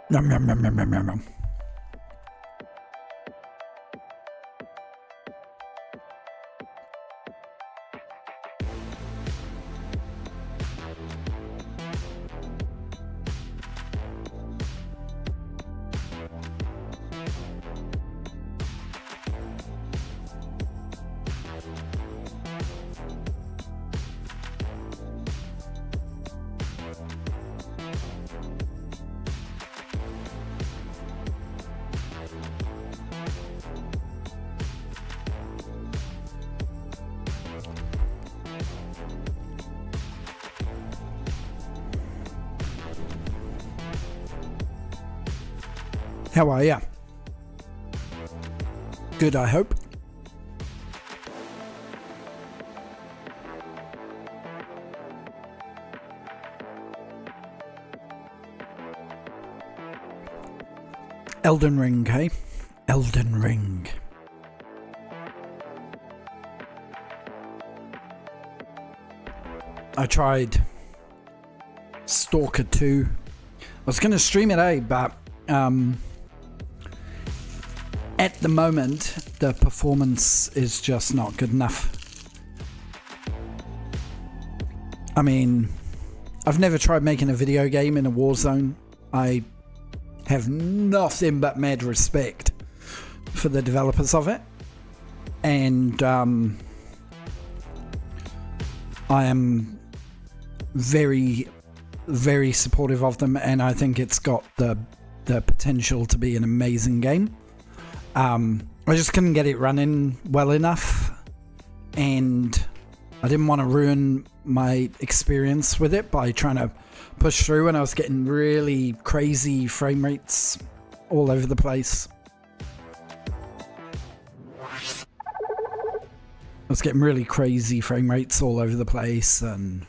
Yum, yum, yum, yum, yum, yum, yum. How are ya? Good, I hope. Elden Ring, hey? Elden Ring. I tried Stalker 2. I was going to stream it, but at the moment, the performance is just not good enough. I mean, I've never tried making a video game in a war zone. I have nothing but mad respect for the developers of it. And I am very, very supportive of them, and I think it's got the potential to be an amazing game. I just couldn't get it running well enough, and I didn't want to ruin my experience with it by trying to push through, and I was getting really crazy frame rates all over the place. I was getting really crazy frame rates all over the place and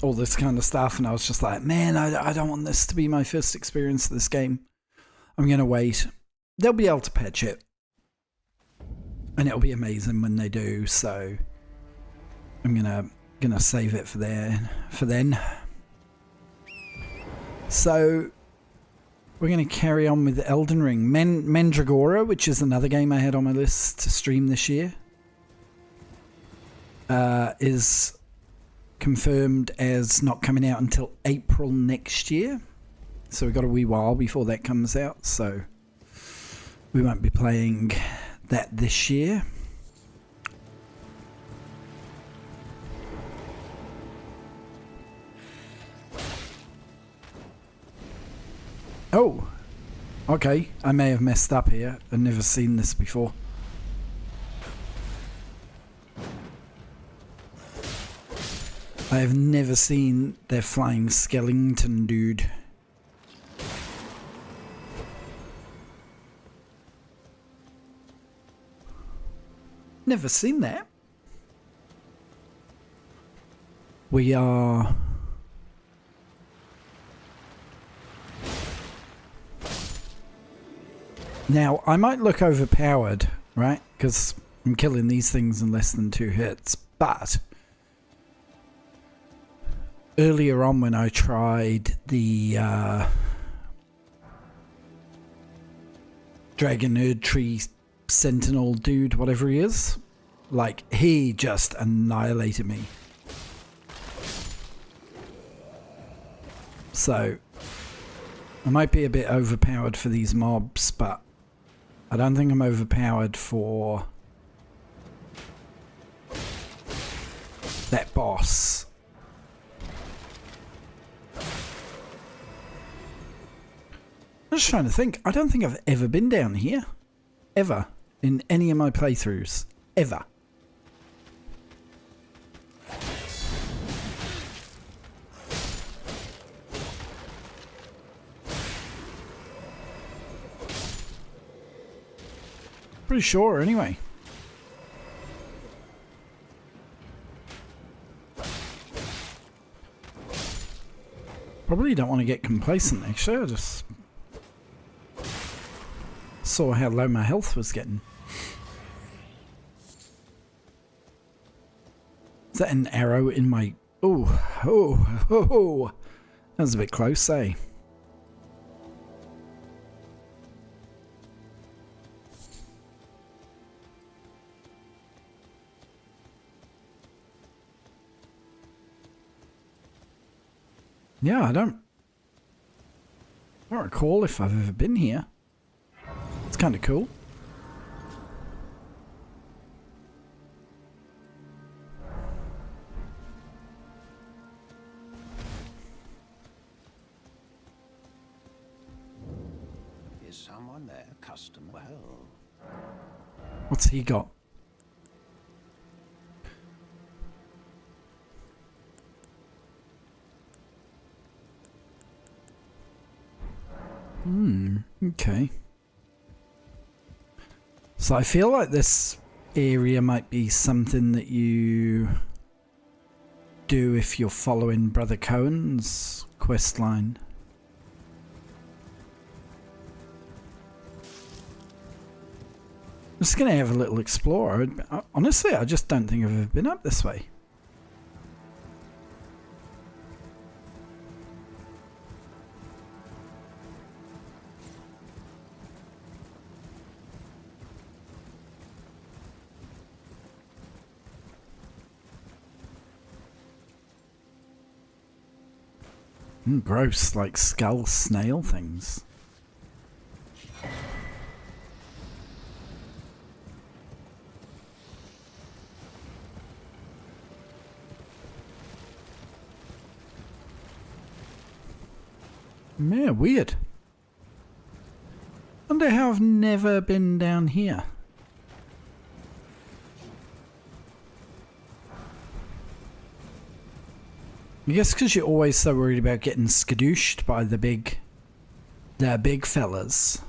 all this kind of stuff, and I was just like, man, I don't want this to be my first experience of this game. I'm going to wait. They'll be able to patch it, and it'll be amazing when they do, so I'm gonna save it for then. So we're gonna carry on with Elden Ring. Mandragora, which is another game I had on my list to stream this year, is confirmed as not coming out until April next year. So we've got a wee while before that comes out, so we won't be playing that this year. Oh, okay. I may have messed up here. I've never seen this before. I have never seen their flying skeleton dude. Never seen that. We are... Now, I might look overpowered, right? Because I'm killing these things in less than 2 hits. But earlier on when I tried the Dragon Nerd Tree Sentinel dude, whatever he is, like, he just annihilated me. So I might be a bit overpowered for these mobs, but I don't think I'm overpowered for that boss. I'm just trying to think. I don't think I've ever been down here. Ever. In any of my playthroughs. Ever. Pretty sure, anyway. Probably don't want to get complacent, actually. I just saw how low my health was getting. Is that an arrow in my... Oh. That was a bit close, eh? Yeah, I don't recall if I've ever been here. It's kind of cool. Is someone there, custom? Well, What's he got? Okay. So I feel like this area might be something that you do if you're following Brother Cohen's quest line. I'm just going to have a little explore. Honestly, I just don't think I've ever been up this way. Gross, like skull snail things. Yeah, weird. Wonder how I've never been down here. I guess because you're always so worried about getting skadooshed by the big fellas.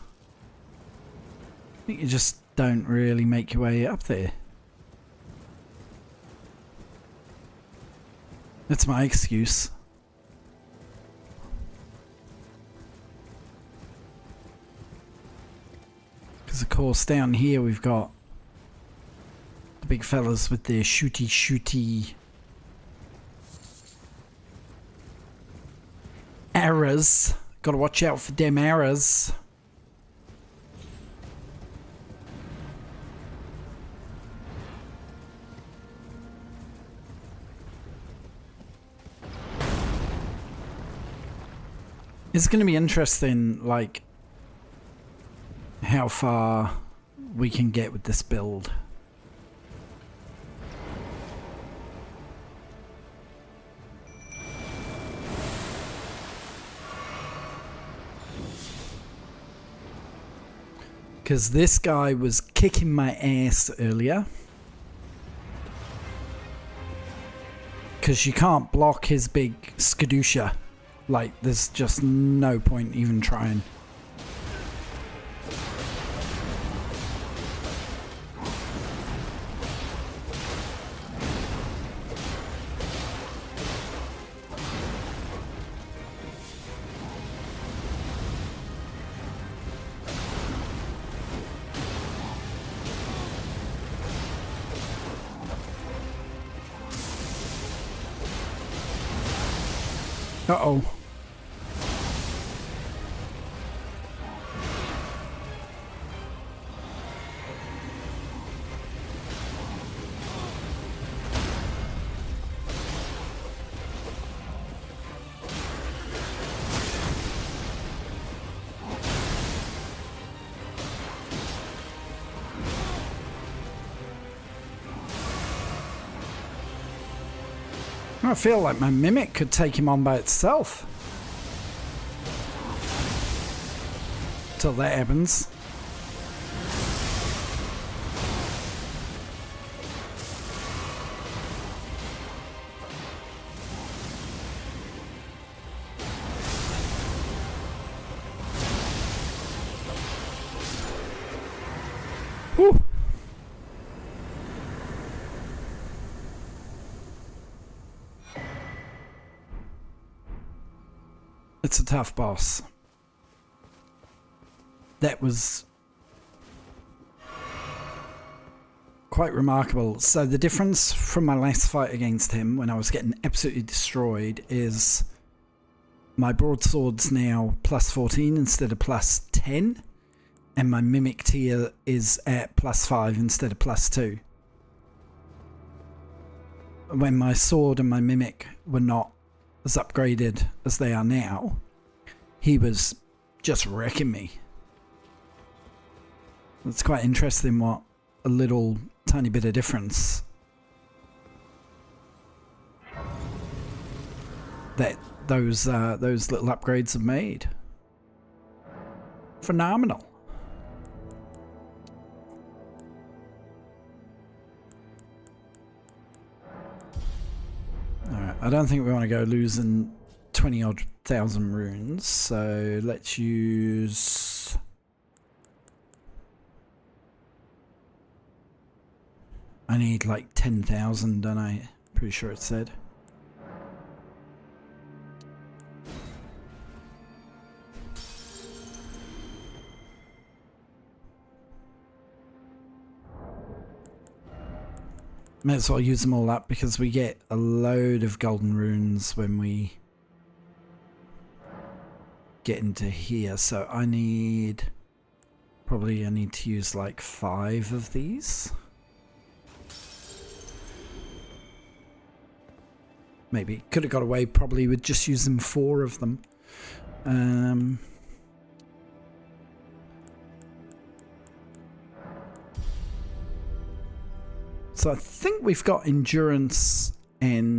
I think you just don't really make your way up there. That's my excuse. Because of course down here we've got the big fellas with their shooty arrows. Gotta watch out for them arrows. It's gonna be interesting, like, how far we can get with this build. Because this guy was kicking my ass earlier. Because you can't block his big skadoosha. Like, there's just no point even trying. Uh-oh. I feel like my mimic could take him on by itself. Till that happens. Whew. It's a tough boss. That was quite remarkable. So the difference from my last fight against him when I was getting absolutely destroyed is my broadsword's now plus 14 instead of plus 10, and my mimic tier is at plus 5 instead of plus 2. When my sword and my mimic were not as upgraded as they are now, he was just wrecking me. It's quite interesting what a little tiny bit of difference that those little upgrades have made. Phenomenal. Alright, I don't think we want to go losing 20-odd thousand runes, so let's use... I need like 10,000, don't I? Pretty sure it said. May as well use them all up because we get a load of golden runes when we get into here. So I need to use like 5 of these. Maybe could have got away probably with just using 4 of them. So I think we've got endurance and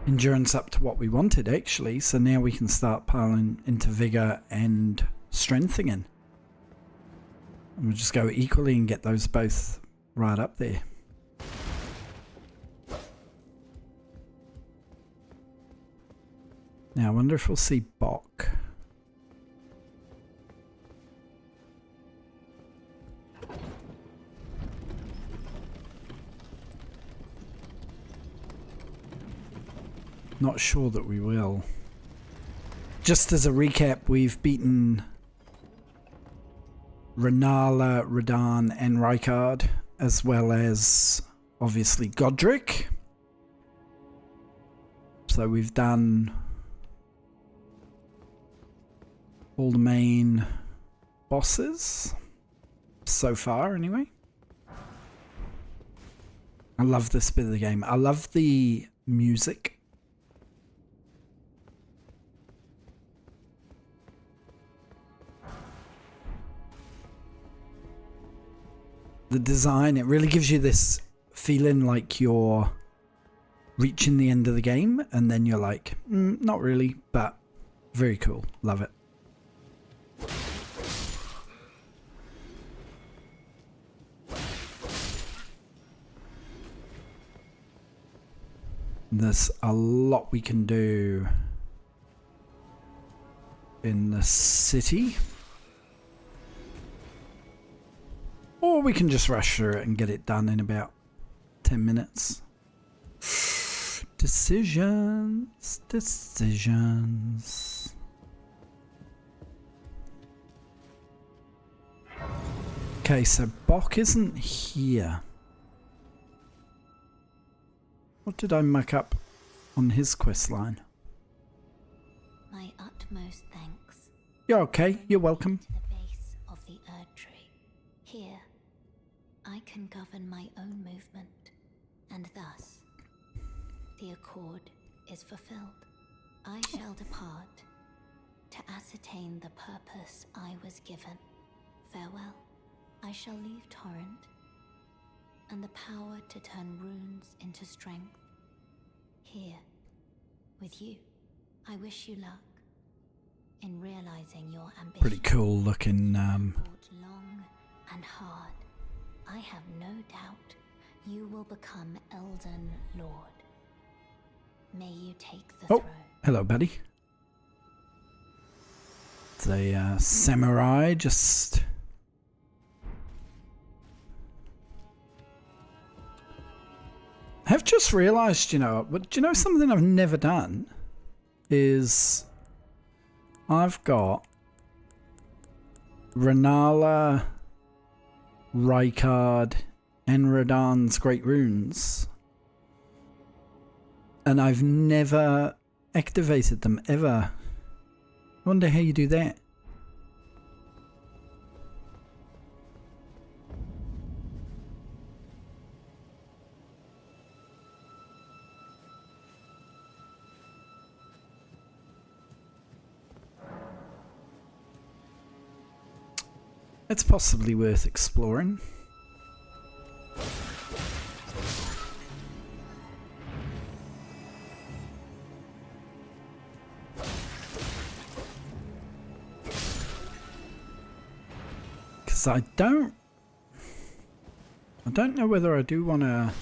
endurance up to what we wanted actually. So now we can start piling into vigor and strength again. And we'll just go equally and get those both right up there. Now I wonder if we'll see Bok. Not sure that we will. Just as a recap, we've beaten Renala, Radahn and Rykard, as well as obviously Godric. So we've done all the main bosses so far anyway. I love this bit of the game. I love the music. The design, it really gives you this feeling like you're reaching the end of the game and then you're like, not really, but very cool. Love it. There's a lot we can do in the city. Or we can just rush through it and get it done in about 10 minutes. Decisions. Okay, so Bok isn't here. What did I muck up on his quest line? My utmost thanks. You're okay. You're welcome. To the base of the Erd Tree. Here, I can govern my own movement, and thus, the accord is fulfilled. I shall depart to ascertain the purpose I was given. Farewell. I shall leave Torrent, and the power to turn runes into strength. Here, with you, I wish you luck in realizing your ambition. Pretty cool looking. Fought long and hard. I have no doubt you will become Elden Lord. May you take the throne. Hello, buddy. The samurai just. I've just realised, you know something I've never done is I've got Renala, Rykard, and Radahn's Great Runes, and I've never activated them ever. I wonder how you do that. It's possibly worth exploring. Because I don't know whether I do want to...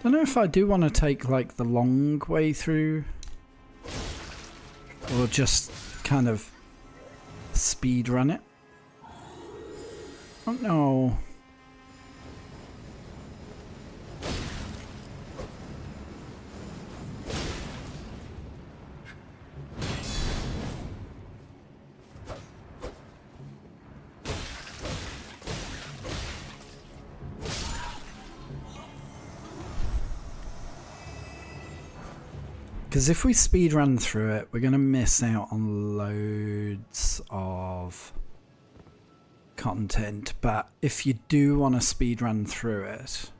I don't know if I do want to take like the long way through or just kind of speed run it. I don't know. Because if we speed run through it, we're going to miss out on loads of content. But if you do want to speed run through it,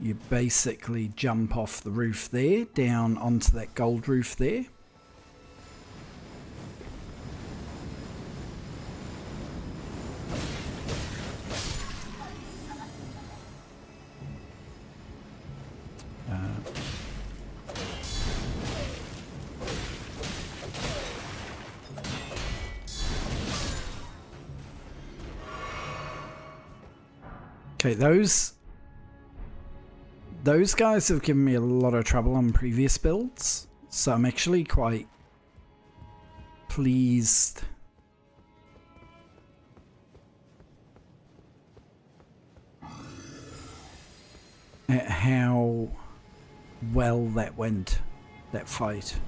you basically jump off the roof there, down onto that gold roof there. Okay, those guys have given me a lot of trouble on previous builds, so I'm actually quite pleased at how well that went, that fight.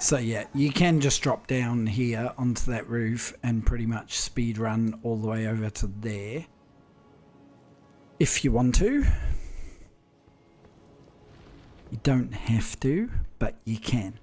So yeah, you can just drop down here onto that roof and pretty much speed run all the way over to there. If you want to. You don't have to, but you can.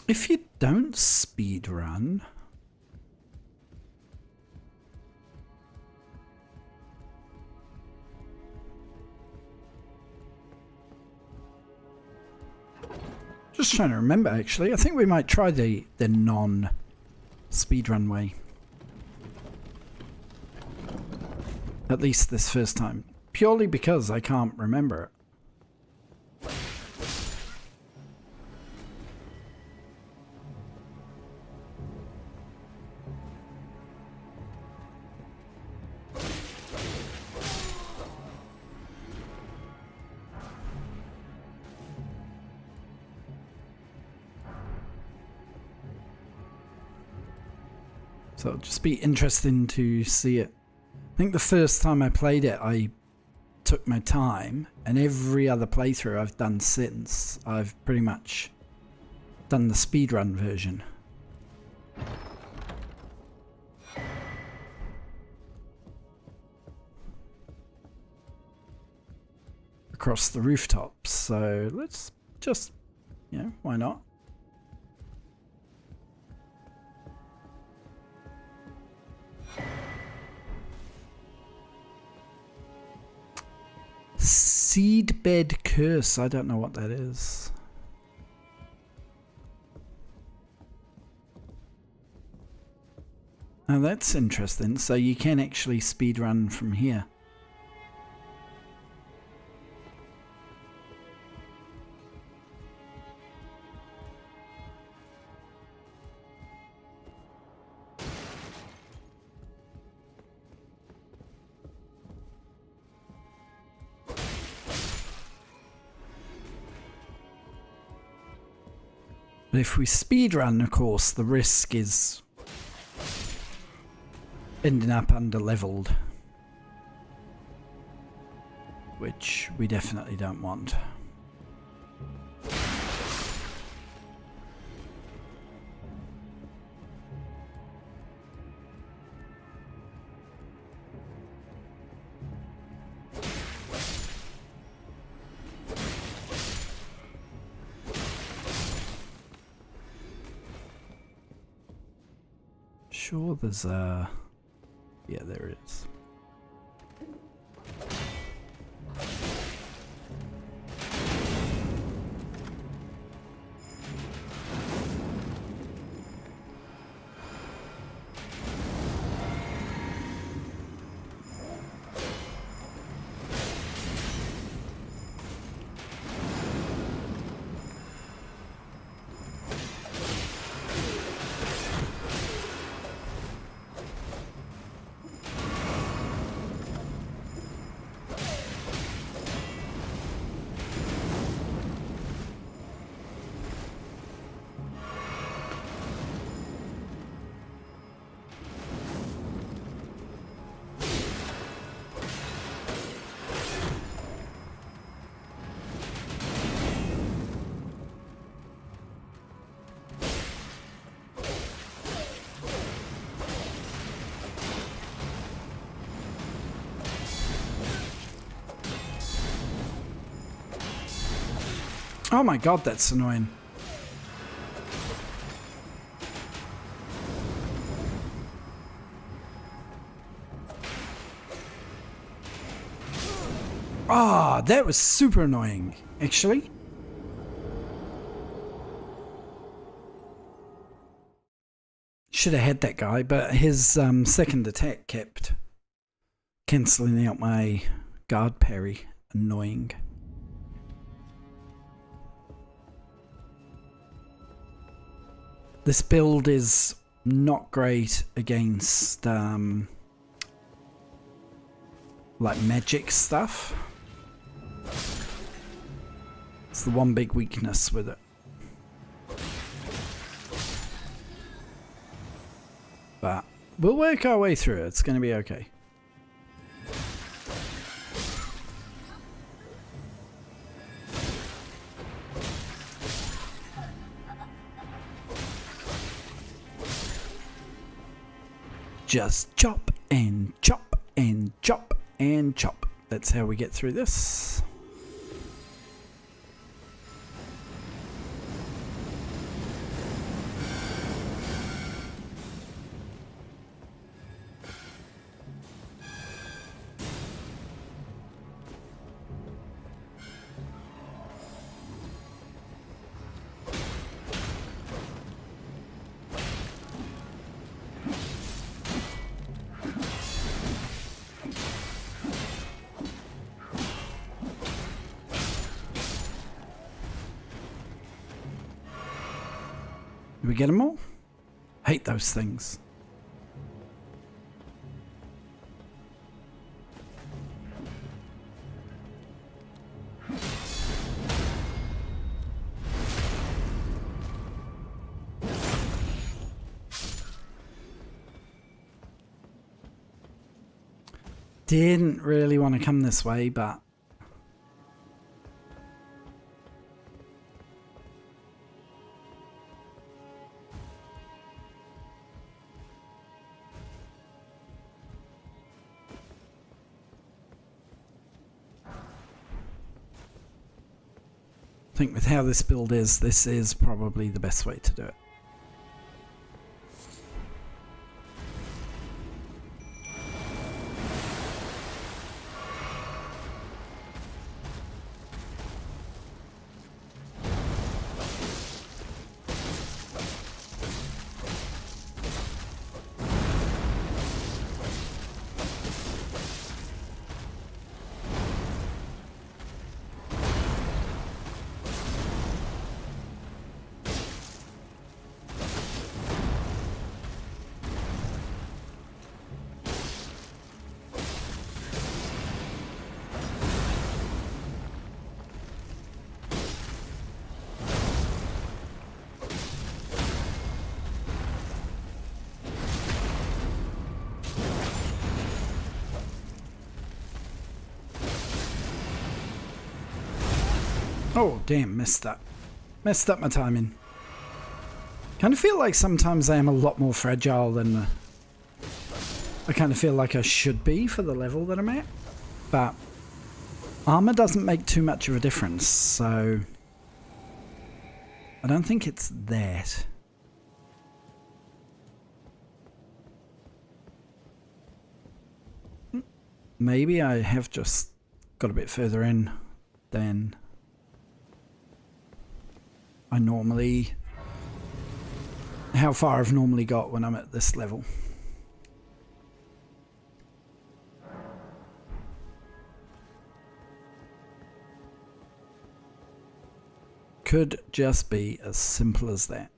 If you don't speed run, just trying to remember actually, I think we might try the non speedrun way. At least this first time. Purely because I can't remember it. So it'll just be interesting to see it. I think the first time I played it, I took my time, and every other playthrough I've done since, I've pretty much done the speedrun version. Across the rooftops, so let's just, yeah, why not? Seedbed curse. I don't know what that is. Oh, that's interesting. So you can actually speedrun from here. But if we speedrun, of course, the risk is ending up under-leveled, which we definitely don't want. Sure, there's a... Yeah, there it is. Oh my god, that's annoying. Ah, that was super annoying, actually. Should have had that guy, but his second attack kept cancelling out my guard parry. Annoying. This build is not great against like magic stuff. It's the one big weakness with it. But we'll work our way through it. It's going to be okay. Just chop and chop and chop and chop. That's how we get through this. Did we get them all? Hate those things. Didn't really want to come this way, but I think with how this build is, this is probably the best way to do it. Oh, damn, messed up. Messed up my timing. Kind of feel like sometimes I am a lot more fragile than I kind of feel like I should be for the level that I'm at. But armor doesn't make too much of a difference, so I don't think it's that. Maybe I have just got a bit further in than I normally, how far I've normally got when I'm at this level. Could just be as simple as that.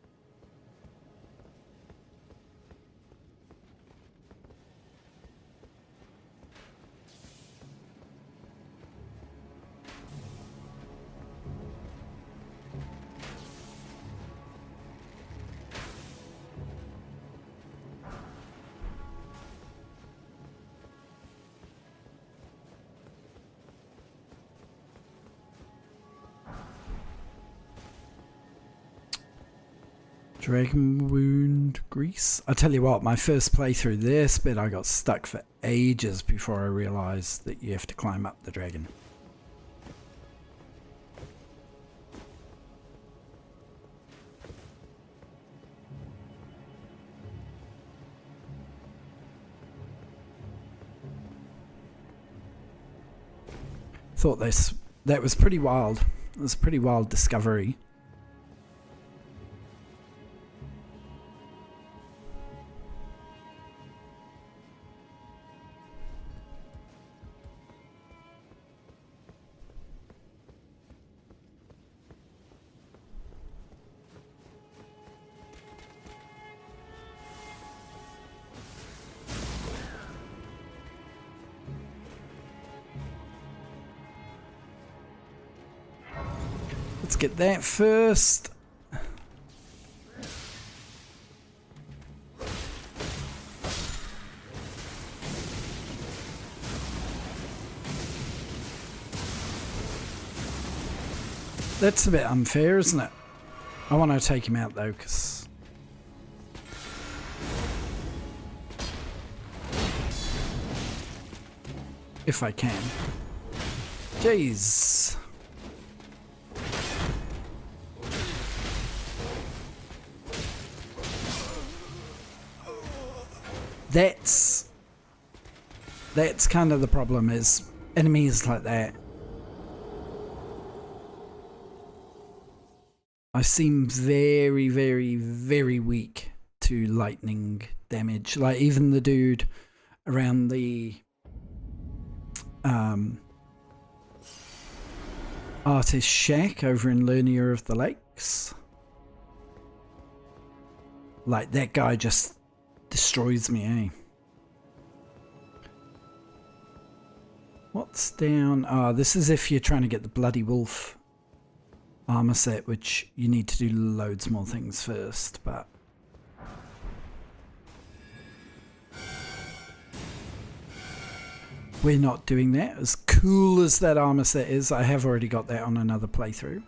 Dragon Wound Grease. I tell you what, my first playthrough this bit I got stuck for ages before I realised that you have to climb up the dragon. Thought that was pretty wild. It was a pretty wild discovery. Let's get that first. That's a bit unfair, isn't it? I want to take him out though, because if I can. Jeez. That's kind of the problem, is enemies like that. I seem very, very, very weak to lightning damage. Like even the dude around the artist shack over in Lernia of the Lakes. Like that guy just destroys me, eh? What's down? Ah, this is if you're trying to get the Bloody Wolf armor set, which you need to do loads more things first, but we're not doing that. As cool as that armor set is, I have already got that on another playthrough.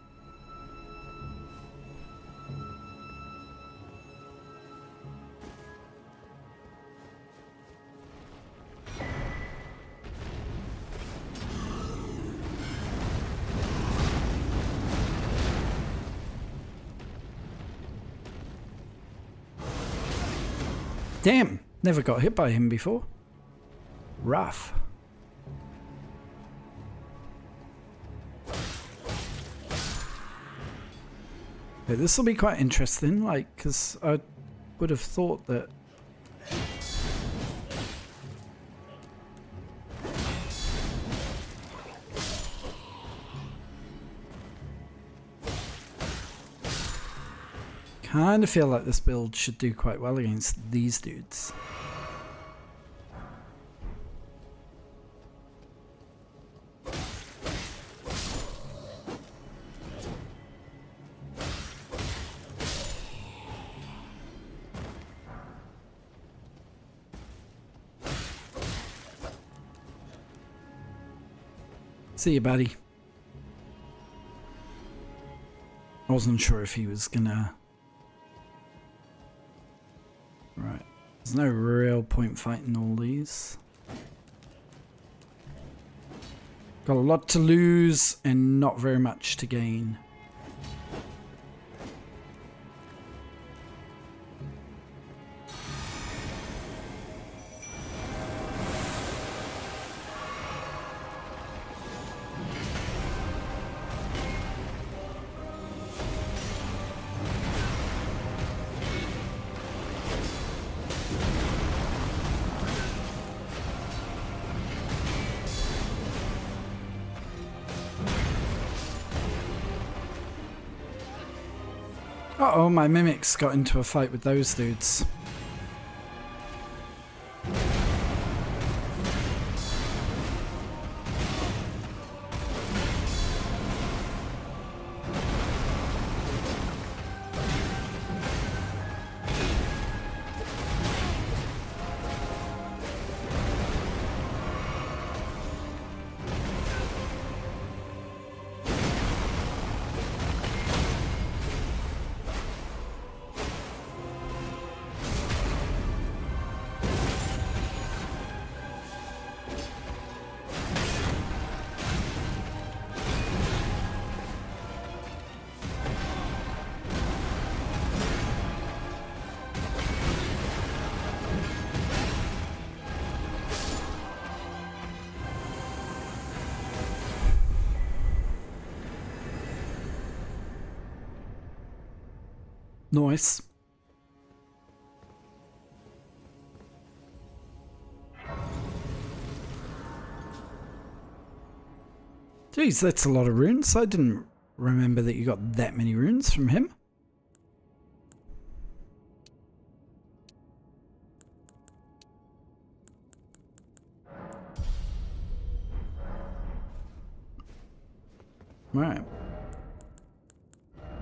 Damn, never got hit by him before. Rough. Okay, this will be quite interesting, like, because I would have thought that kind of feel like this build should do quite well against these dudes. See you, buddy. I wasn't sure if he was gonna... Right. There's no real point fighting all these. Got a lot to lose and not very much to gain. Uh-oh, my mimics got into a fight with those dudes. Nice. Jeez, that's a lot of runes. I didn't remember that you got that many runes from him. Right.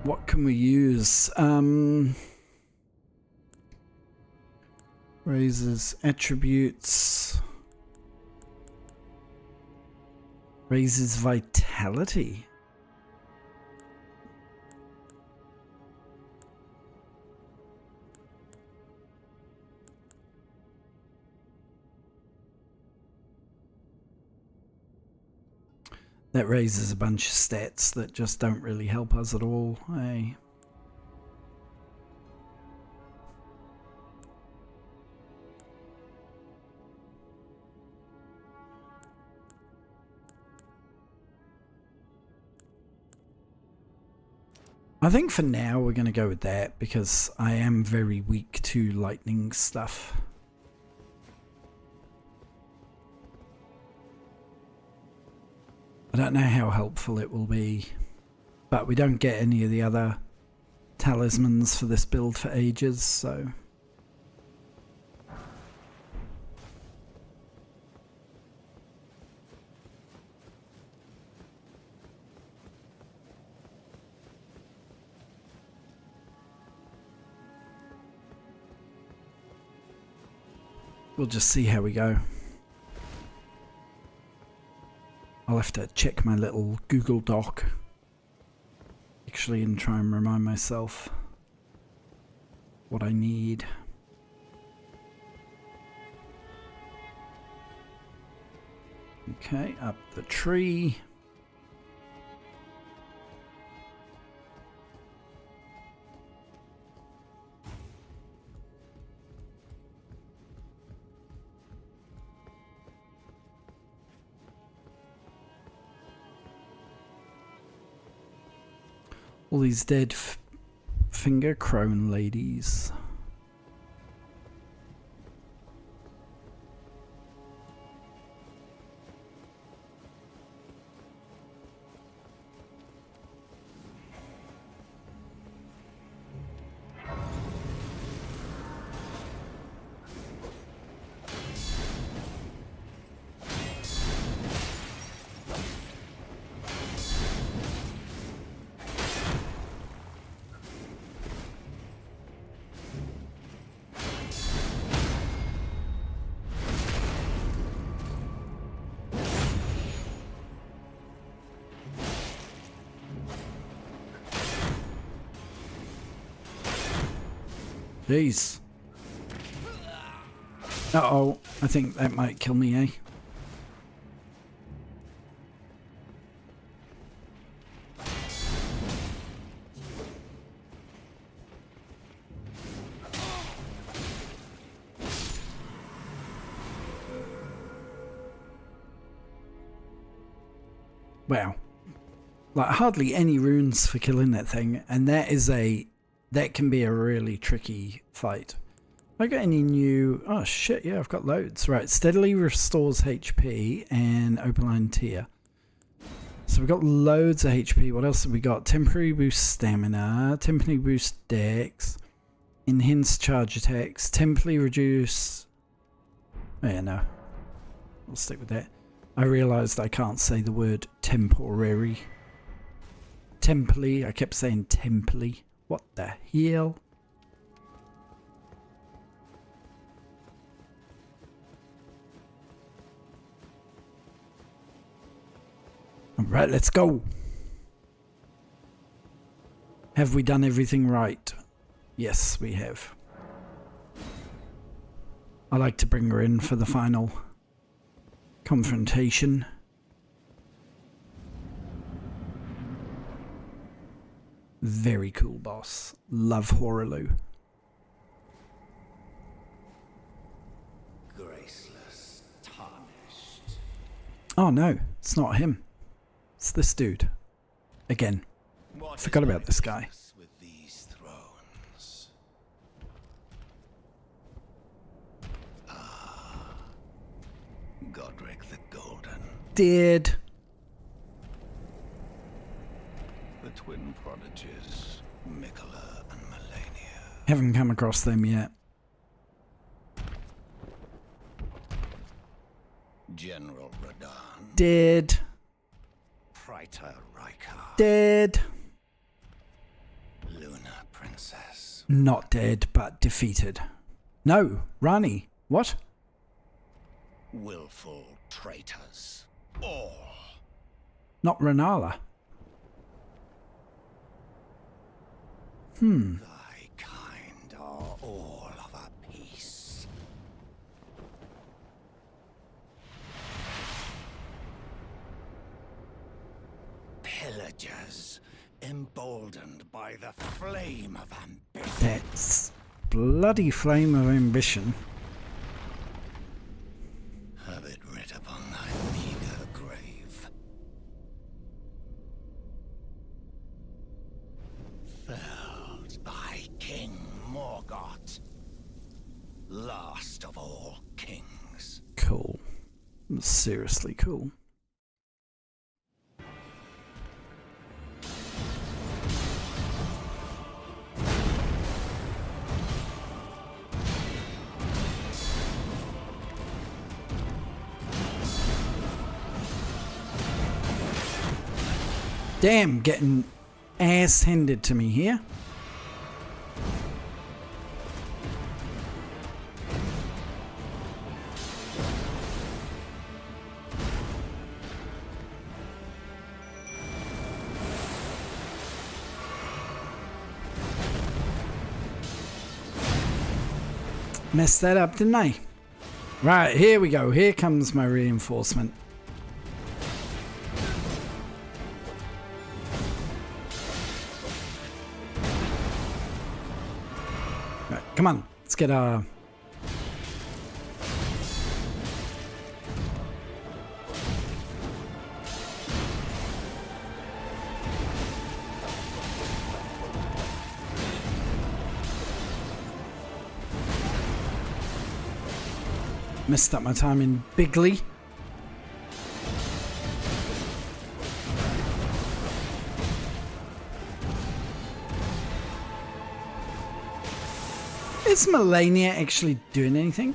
What can we use? Raises attributes. Raises vitality. That raises a bunch of stats that just don't really help us at all, eh? I think for now we're going to go with that because I am very weak to lightning stuff. I don't know how helpful it will be, but we don't get any of the other talismans for this build for ages, so... We'll just see how we go. I'll have to check my little Google Doc actually and try and remind myself what I need. Okay, up the tree. All these dead finger crone ladies. Jeez. Uh-oh. I think that might kill me, eh? Wow. Like, hardly any runes for killing that thing, and that can be a really tricky fight. I got any new... Oh shit, yeah, I've got loads. Right, steadily restores HP and opaline tear. So we've got loads of HP. What else have we got? Temporary boost stamina, temporary boost dex, enhanced charge attacks, temporary reduce... Oh yeah, no. We'll stick with that. I realised I can't say the word temporary. Temporary, I kept saying temporary. What the hell? Alright, let's go. Have we done everything right? Yes, we have. I like to bring her in for the final confrontation. Very cool boss. Love Horaloo. Graceless, tarnished. Oh no, it's not him. It's this dude. Again. Forgot about this guy. With these thrones. Godric the Golden. Dead. The twin prodigies, Mikola and Melania. Haven't come across them yet. General Radahn. Dead. Praetor Rykar. Dead. Luna Princess. Not dead, but defeated. No, Rani. What? Willful traitors. All. Not Renala. Thy kind are all of a piece. Pillagers, emboldened by the flame of ambition. That's bloody flame of ambition. Have it writ upon thy meager grave. Felled by King Morgoth, last of all kings. Cool. Seriously cool. Damn, getting ass handed to me here. Messed that up, didn't I? Right, here we go. Here comes my reinforcement. Right, come on. Let's get our... Messed up my timing bigly. Is Melania actually doing anything?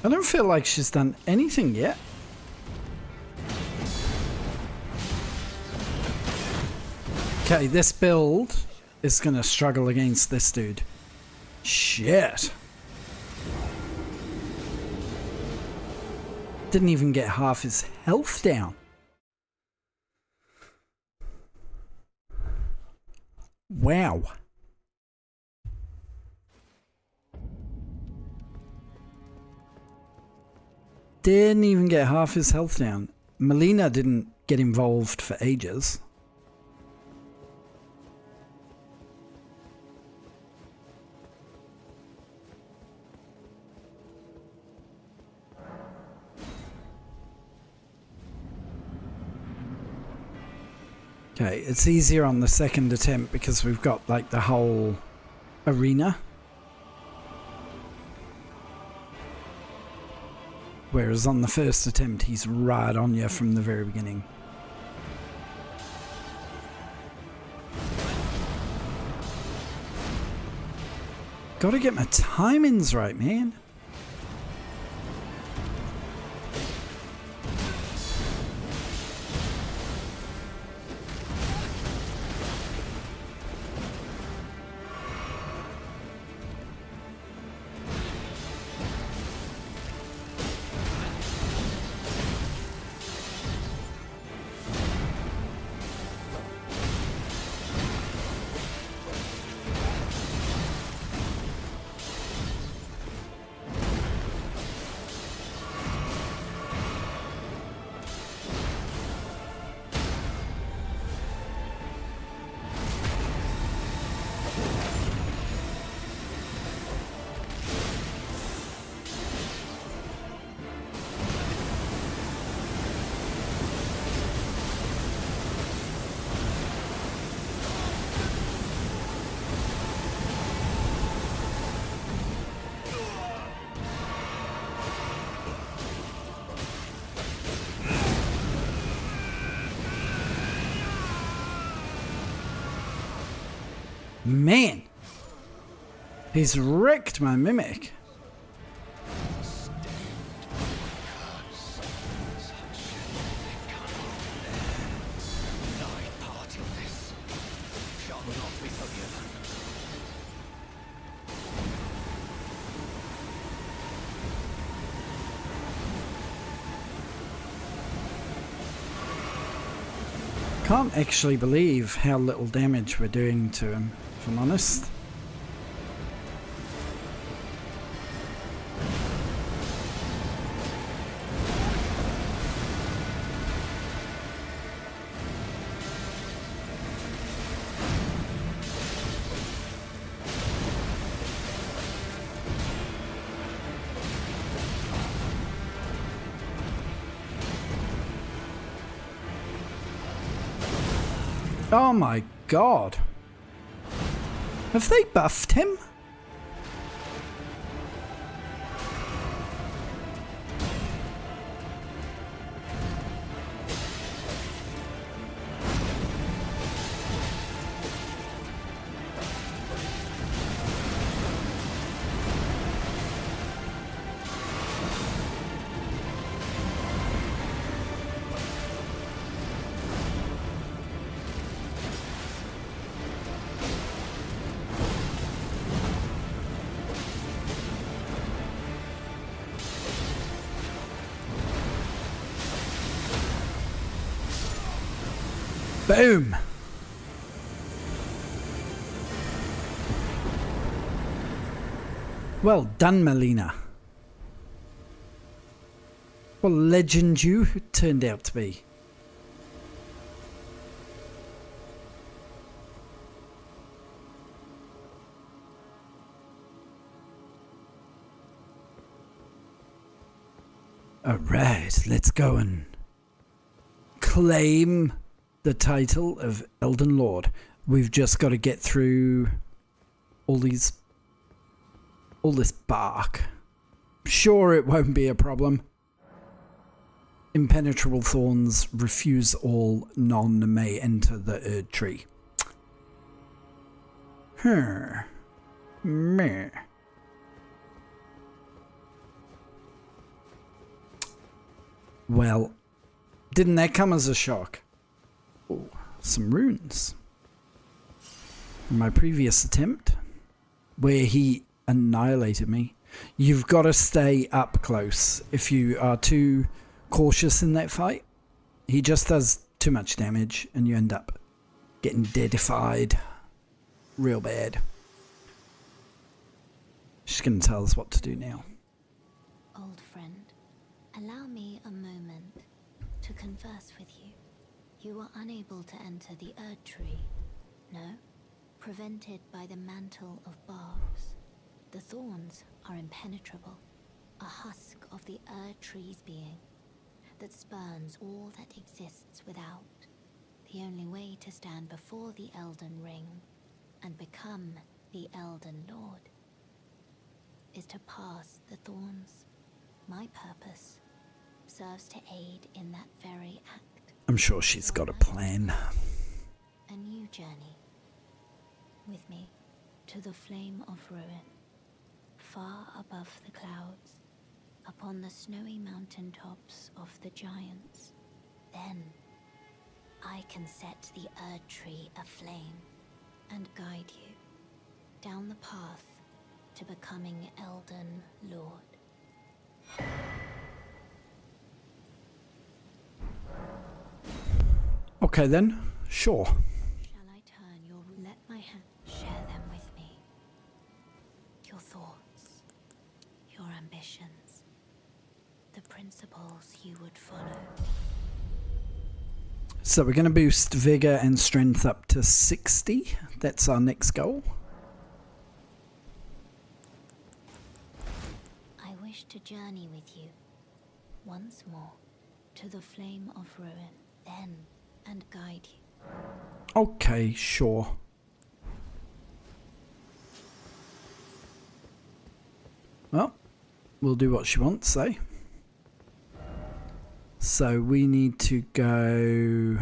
I don't feel like she's done anything yet. Okay, this build is going to struggle against this dude. Shit. Didn't even get half his health down. Wow. Didn't even get half his health down. Melina didn't get involved for ages. Okay, it's easier on the second attempt because we've got like the whole arena. Whereas on the first attempt, he's right on you from the very beginning. Gotta get my timings right, man. Man, he's wrecked my mimic. Can't actually believe how little damage we're doing to him, if I'm honest. Oh my god. Have they buffed him? Boom! Well done, Melina. What a legend you turned out to be. Alright, let's go and claim the title of Elden Lord. We've just got to get through all this bark. Sure, it won't be a problem. Impenetrable thorns refuse all, none may enter the Erd tree. Meh. Well, didn't that come as a shock? Oh, some runes. In my previous attempt, where he annihilated me. You've got to stay up close. If you are too cautious in that fight, he just does too much damage and you end up getting deadified real bad. She's going to tell us what to do now. Old friend, allow me a moment to converse with you. You are unable to enter the Erd Tree, no? Prevented by the mantle of barbs. The thorns are impenetrable, a husk of the Erd Tree's being that spurns all that exists without. The only way to stand before the Elden Ring and become the Elden Lord is to pass the thorns. My purpose serves to aid in that very act. I'm sure she's got a plan. A new journey with me to the flame of ruin, far above the clouds, upon the snowy mountaintops of the giants. Then I can set the Erd Tree aflame and guide you down the path to becoming Elden Lord. Okay then, sure. Shall I turn your... Let my hand share them with me. Your thoughts, your ambitions, the principles you would follow. So we're going to boost vigor and strength up to 60. That's our next goal. I wish to journey with you once more to the flame of ruin, then and guide you. Okay, sure. Well, we'll do what she wants, eh? So we need to go...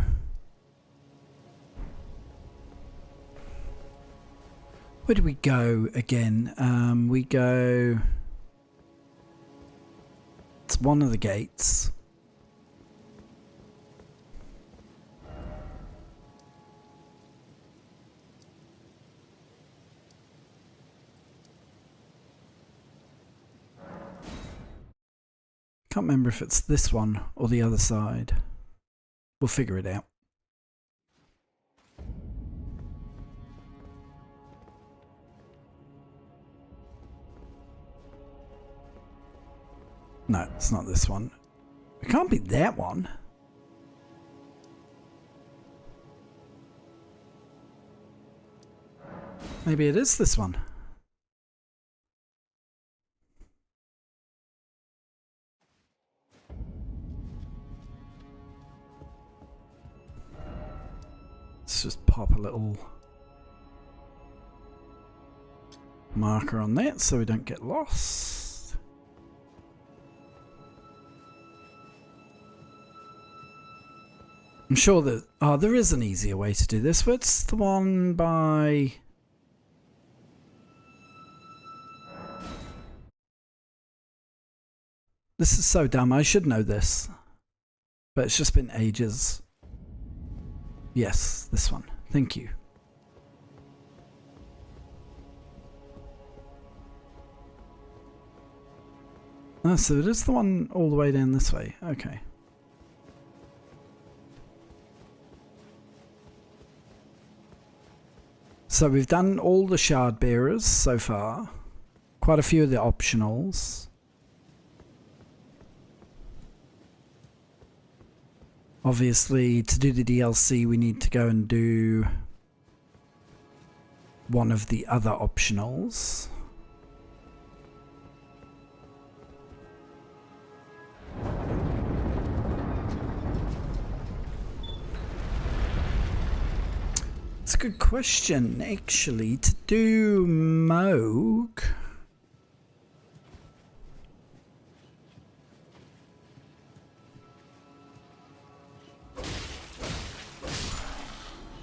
Where do we go again? We go... It's one of the gates. Can't remember if it's this one or the other side. We'll figure it out. No, it's not this one. It can't be that one. Maybe it is this one. Let's just pop a little marker on that so we don't get lost. I'm sure that... Oh, there is an easier way to do this. What's the one by... This is so dumb. I should know this. But it's just been ages. Yes, this one. Thank you. Oh, so it is the one all the way down this way. Okay. So we've done all the shard bearers so far. Quite a few of the optionals. Obviously, to do the DLC, we need to go and do one of the other optionals. It's a good question, actually. To do Moog...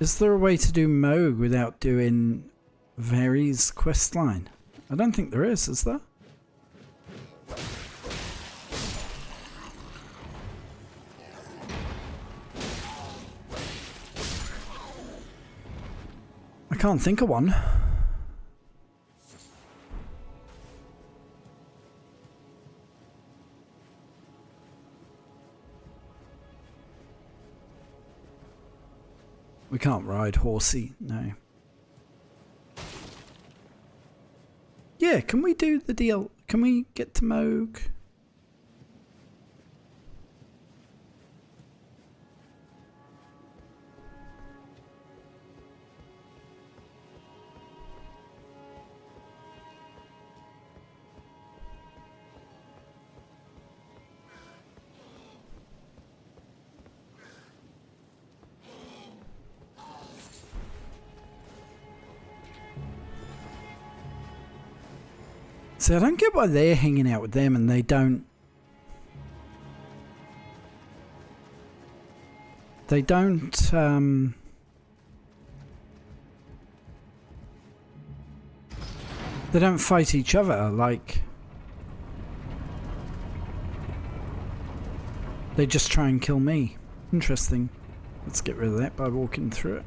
Is there a way to do Moog without doing Vary's questline? I don't think there is there? can't think of one. We can't ride horsey, no. Yeah, can we do the deal? Can we get to Moog? See, I don't get why they're hanging out with them and they don't... They don't, they don't fight each other, like... They just try and kill me. Interesting. Let's get rid of that by walking through it.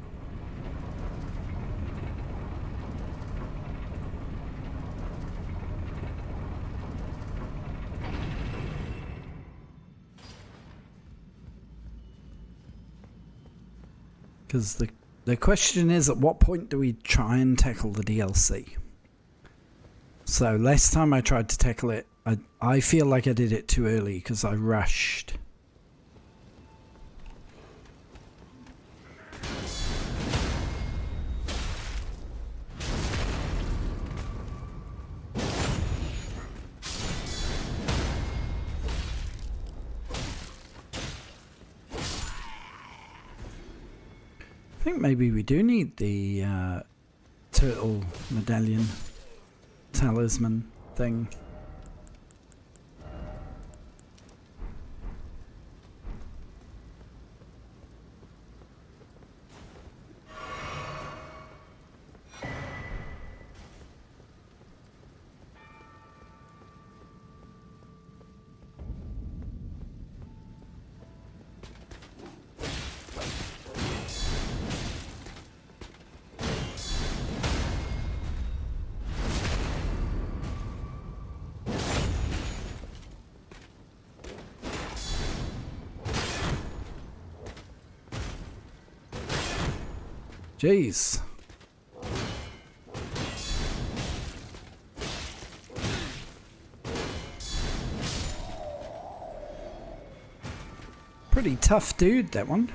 Because the question is, at what point do we try and tackle the DLC? So last time I tried to tackle it, I feel like I did it too early because I rushed. I think maybe we do need the turtle medallion talisman thing. Jeez. Pretty tough dude, that one.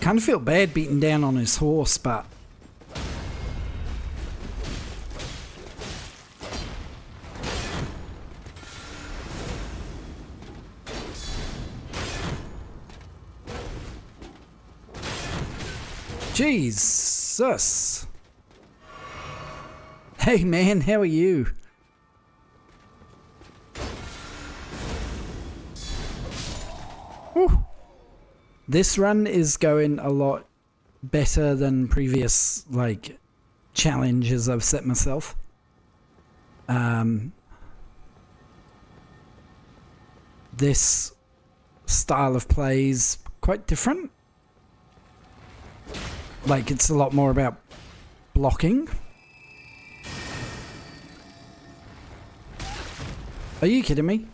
Kind of feel bad beating down on his horse, but Jesus. Hey man, how are you? Whew. This run is going a lot better than previous, like, challenges I've set myself. This style of play is quite different. Like, it's a lot more about blocking. Are you kidding me?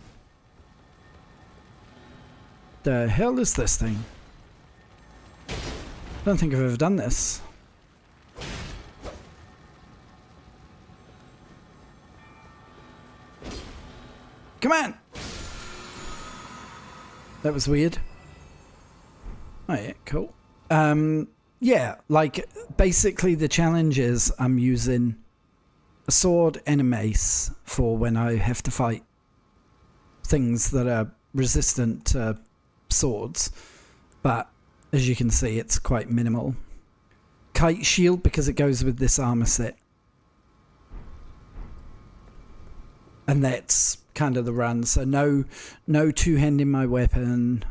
The hell is this thing? I don't think I've ever done this. Come on! That was weird. Oh yeah, cool. Yeah, like, basically the challenge is I'm using a sword and a mace for when I have to fight things that are resistant to swords, but as you can see, it's quite minimal. Kite shield because it goes with this armor set. And that's kind of the run. So no two-handing my weapon.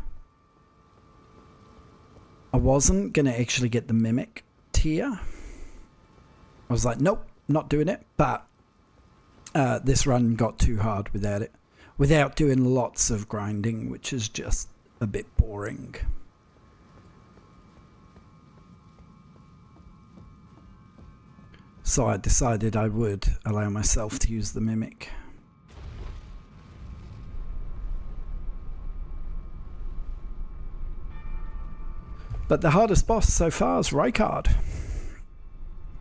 I wasn't going to actually get the mimic tier. I was like, nope, not doing it. But this run got too hard without it. Without doing lots of grinding, which is just a bit boring. So I decided I would allow myself to use the mimic. But the hardest boss so far is Rykard.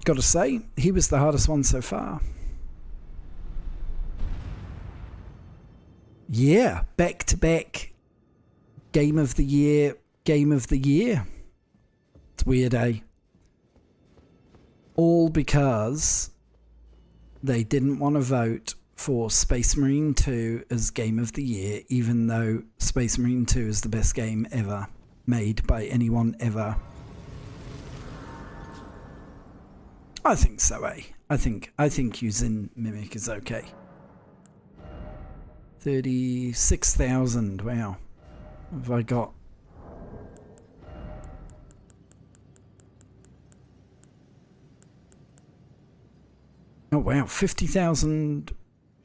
Gotta say, he was the hardest one so far. Yeah, back-to-back Game of the Year. It's weird, eh? All because they didn't want to vote for Space Marine 2 as Game of the Year, even though Space Marine 2 is the best game ever made by anyone ever. I think so, eh? I think using Mimic is okay. 36,000, wow. What have I got? Oh wow, 50,000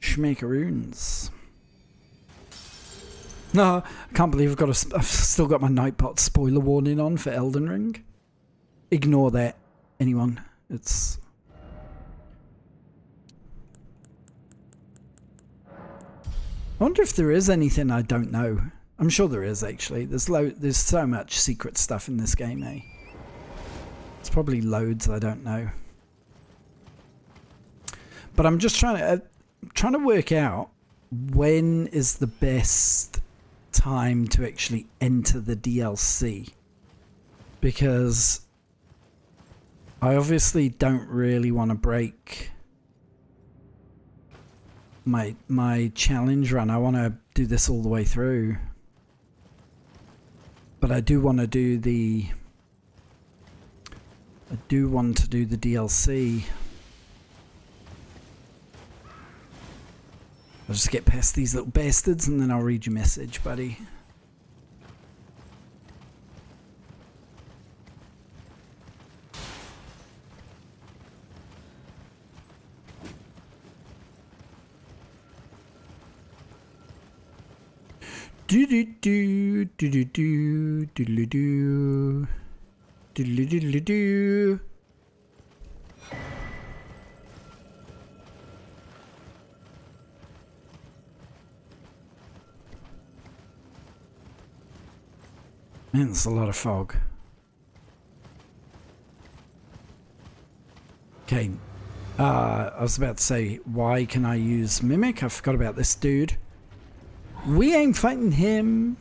schmackaroons. No, I can't believe I've still got my Nightbot spoiler warning on for Elden Ring. Ignore that, anyone. It's... I wonder if there is anything I don't know. I'm sure there is, actually. There's so much secret stuff in this game, eh? It's probably loads I don't know. But I'm just trying to work out when is the best time to actually enter the DLC, because I obviously don't really want to break my challenge run. I want to do this all the way through, but I do want to do the DLC. I'll just get past these little bastards and then I'll read your message, buddy. Do do do do do do do do do do do do. Man, there's a lot of fog. Okay. I was about to say, why can I use Mimic? I forgot about this dude. We ain't fighting him.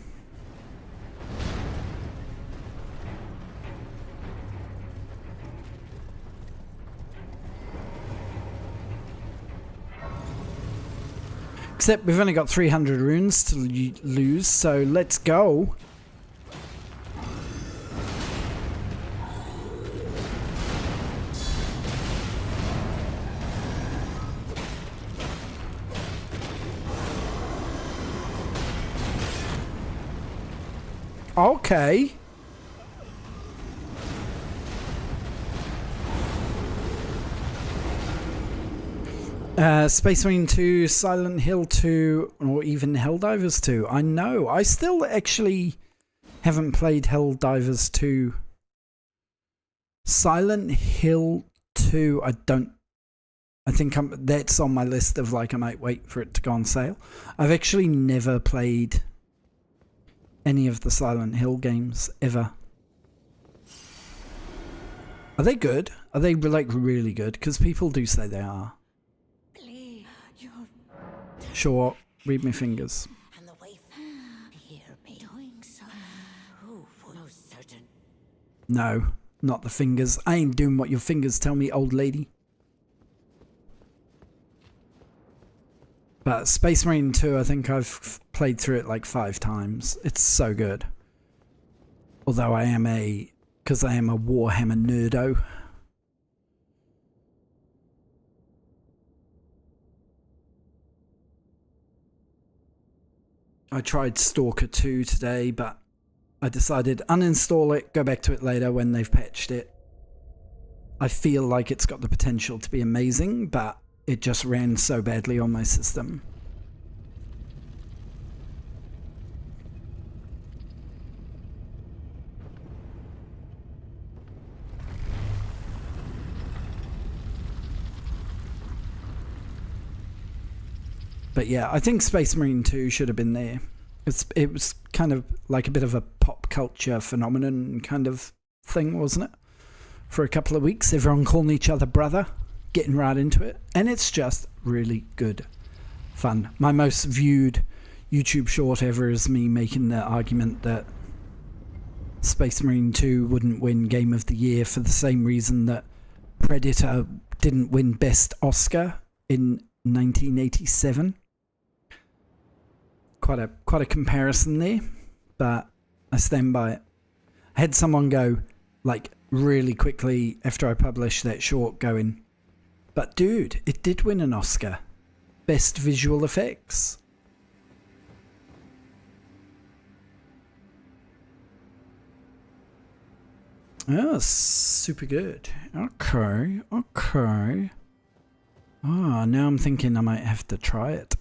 Except we've only got 300 runes to lose, so let's go. Okay. Space Marine 2, Silent Hill 2, or even Helldivers 2. I know. I still actually haven't played Helldivers 2. Silent Hill 2, I think that's on my list of like I might wait for it to go on sale. I've actually never played any of the Silent Hill games ever. Are they good? Are they like really good? Because people do say they are. Sure, read my fingers. And the way hear me doing so. Who knows certain? No, not the fingers. I ain't doing what your fingers tell me, old lady. But Space Marine 2, I think I've played through it like 5 times. It's so good. Although I am because I am a Warhammer nerdo. I tried Stalker 2 today, but I decided uninstall it, go back to it later when they've patched it. I feel like it's got the potential to be amazing, but it just ran so badly on my system. But yeah, I think Space Marine 2 should have been there. It was kind of like a bit of a pop culture phenomenon kind of thing, wasn't it? For a couple of weeks, everyone calling each other brother, getting right into it. And it's just really good fun. My most viewed YouTube short ever is me making the argument that Space Marine 2 wouldn't win Game of the Year for the same reason that Predator didn't win Best Oscar in 1987. Quite a comparison there, but I stand by it. I had someone go, like, really quickly after I published that short going, but dude, it did win an Oscar. Best Visual Effects. Oh, super good. Okay. Ah, now I'm thinking I might have to try it.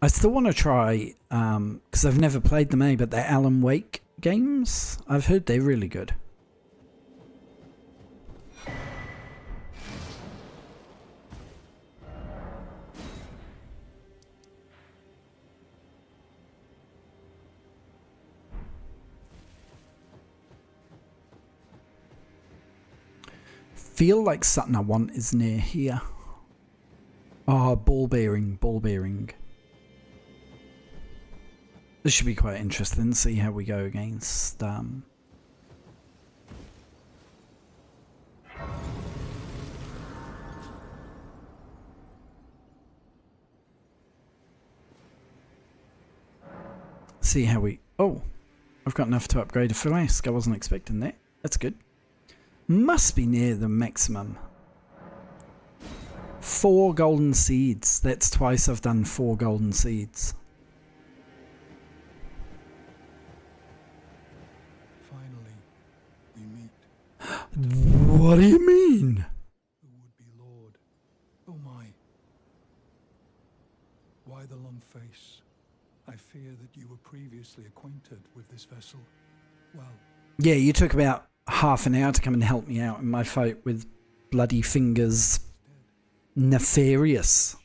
I still want to try, because I've never played them, but the Alan Wake games, I've heard they're really good. Feel like something I want is near here. Oh, ball bearing. This should be quite interesting. See how we go against see how we... Oh, I've got enough to upgrade a flask. I wasn't expecting that. That's good. Must be near the maximum. 4 golden seeds. That's twice I've done 4 golden seeds. Finally, we meet. What do you mean? The would-be lord. Oh my. Why the long face? I fear that you were previously acquainted with this vessel. Well, Yeah, you took about half an hour to come and help me out in my fight with Bloody Fingers Nefarious.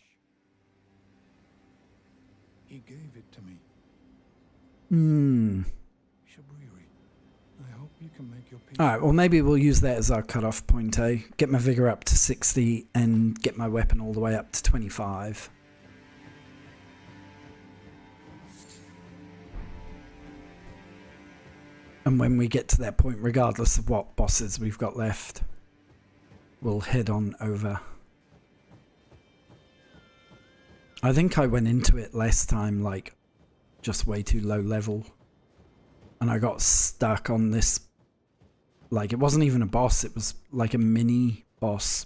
he gave it to me. Shabriri, I hope you can make your peace. Alright, well maybe we'll use that as our cut-off point, eh? Get my vigor up to 60 and get my weapon all the way up to 25. And when we get to that point, regardless of what bosses we've got left, we'll head on over. I think I went into it last time, like, just way too low level. And I got stuck on this, like, it wasn't even a boss, it was like a mini boss.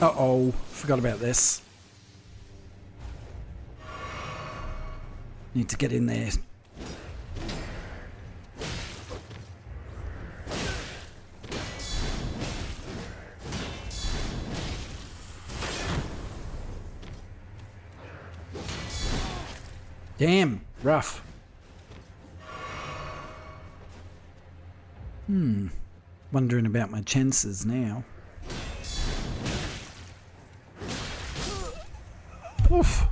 Uh-oh, forgot about this. Need to get in there. Damn, rough. Wondering about my chances now. Oof.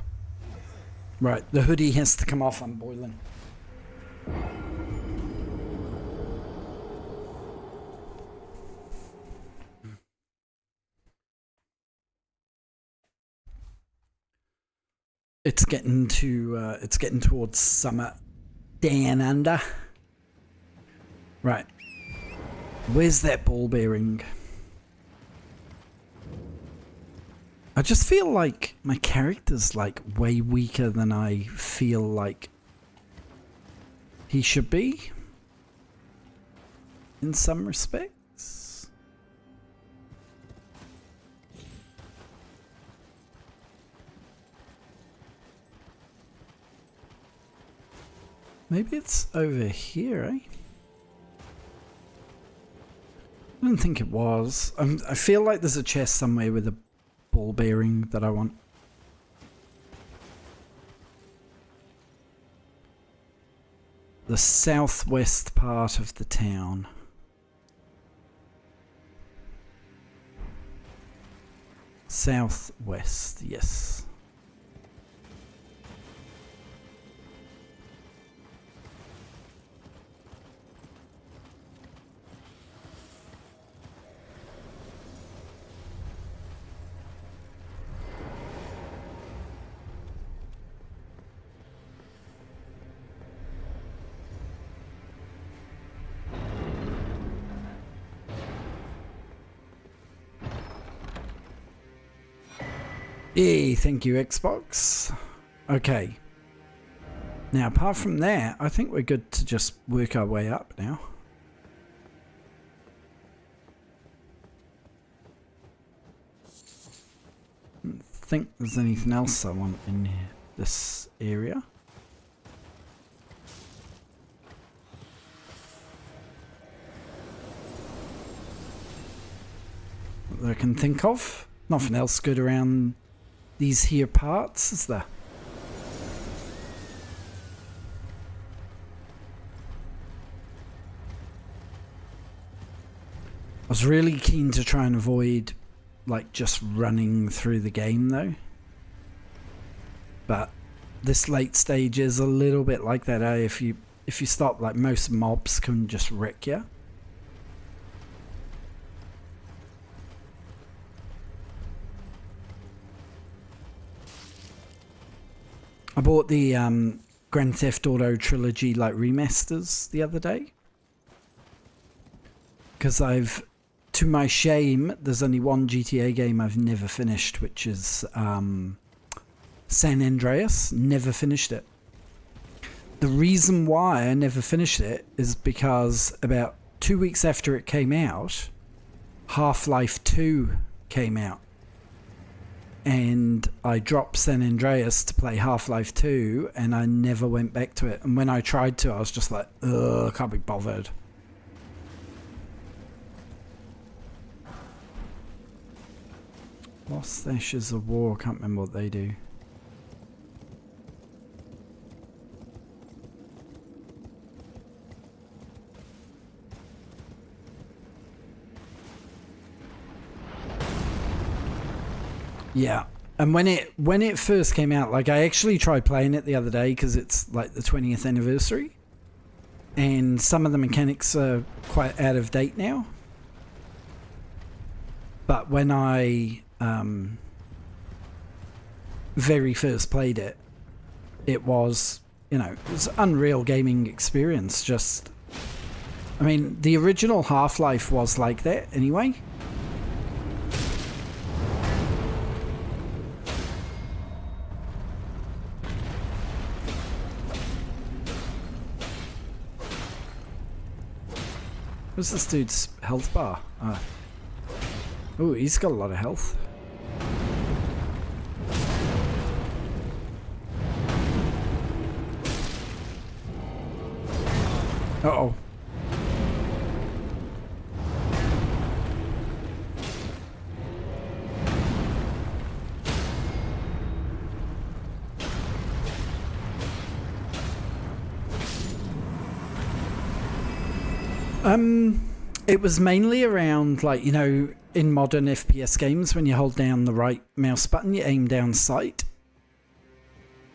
Right, the hoodie has to come off, I'm boiling. It's getting towards summer down under. Right. Where's that ball bearing? I just feel like my character's like way weaker than I feel like he should be in some respects. Maybe it's over here, eh? I don't think it was. I feel like there's a chest somewhere with a ball bearing that I want. The southwest part of the town. Southwest, yes. Hey, thank you, Xbox. Okay. Now, apart from that, I think we're good to just work our way up now. I don't think there's anything else I want in this area. That I can think of. Nothing else good around these here parts, is there? I was really keen to try and avoid like just running through the game though. But this late stage is a little bit like that, eh? If you stop, like most mobs can just wreck you. I bought the Grand Theft Auto trilogy like remasters the other day because to my shame, there's only one GTA game I've never finished, which is San Andreas. Never finished it. The reason why I never finished it is because about 2 weeks after it came out, Half-Life 2 came out. And I dropped San Andreas to play Half-Life 2 and I never went back to it. And when I tried to, I was just like, ugh, I can't be bothered. Lost Ashes of War, I can't remember what they do. Yeah, and when it first came out, like I actually tried playing it the other day because it's like the 20th anniversary, and some of the mechanics are quite out of date now. But when I very first played it, it was, you know, it was an unreal gaming experience. Just, I mean, the original Half-Life was like that anyway. What's this dude's health bar? Oh, he's got a lot of health. Uh-oh. It was mainly around, like, you know, in modern FPS games, when you hold down the right mouse button, you aim down sight,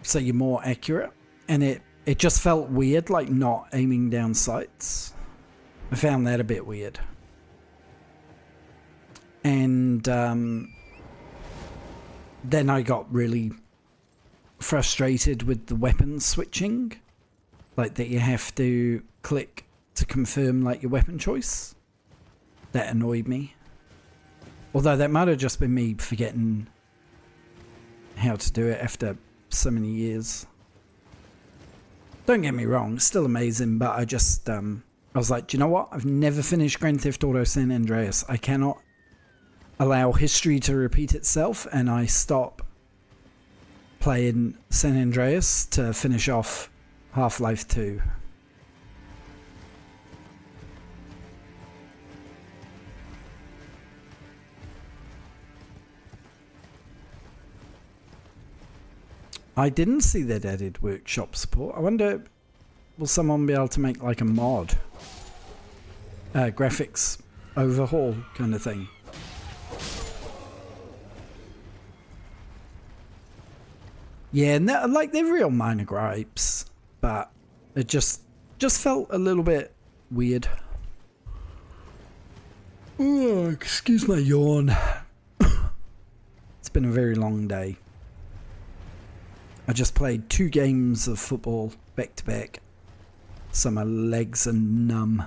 so you're more accurate. And it just felt weird, like not aiming down sights. I found that a bit weird. And then I got really frustrated with the weapon switching, like that you have to click to confirm like your weapon choice. that annoyed me. Although that might have just been me forgetting how to do it after so many years. Don't get me wrong, it's still amazing, but I just, I was like, do you know what? I've never finished Grand Theft Auto San Andreas. I cannot allow history to repeat itself, and I stop playing San Andreas to finish off Half-Life 2. I didn't see that added workshop support. I wonder, will someone be able to make like a mod? Graphics overhaul kind of thing. Yeah, and like they're real minor gripes, but it just felt a little bit weird. Oh, excuse my yawn. It's been a very long day. I just played 2 games of football back to back, so my legs are numb.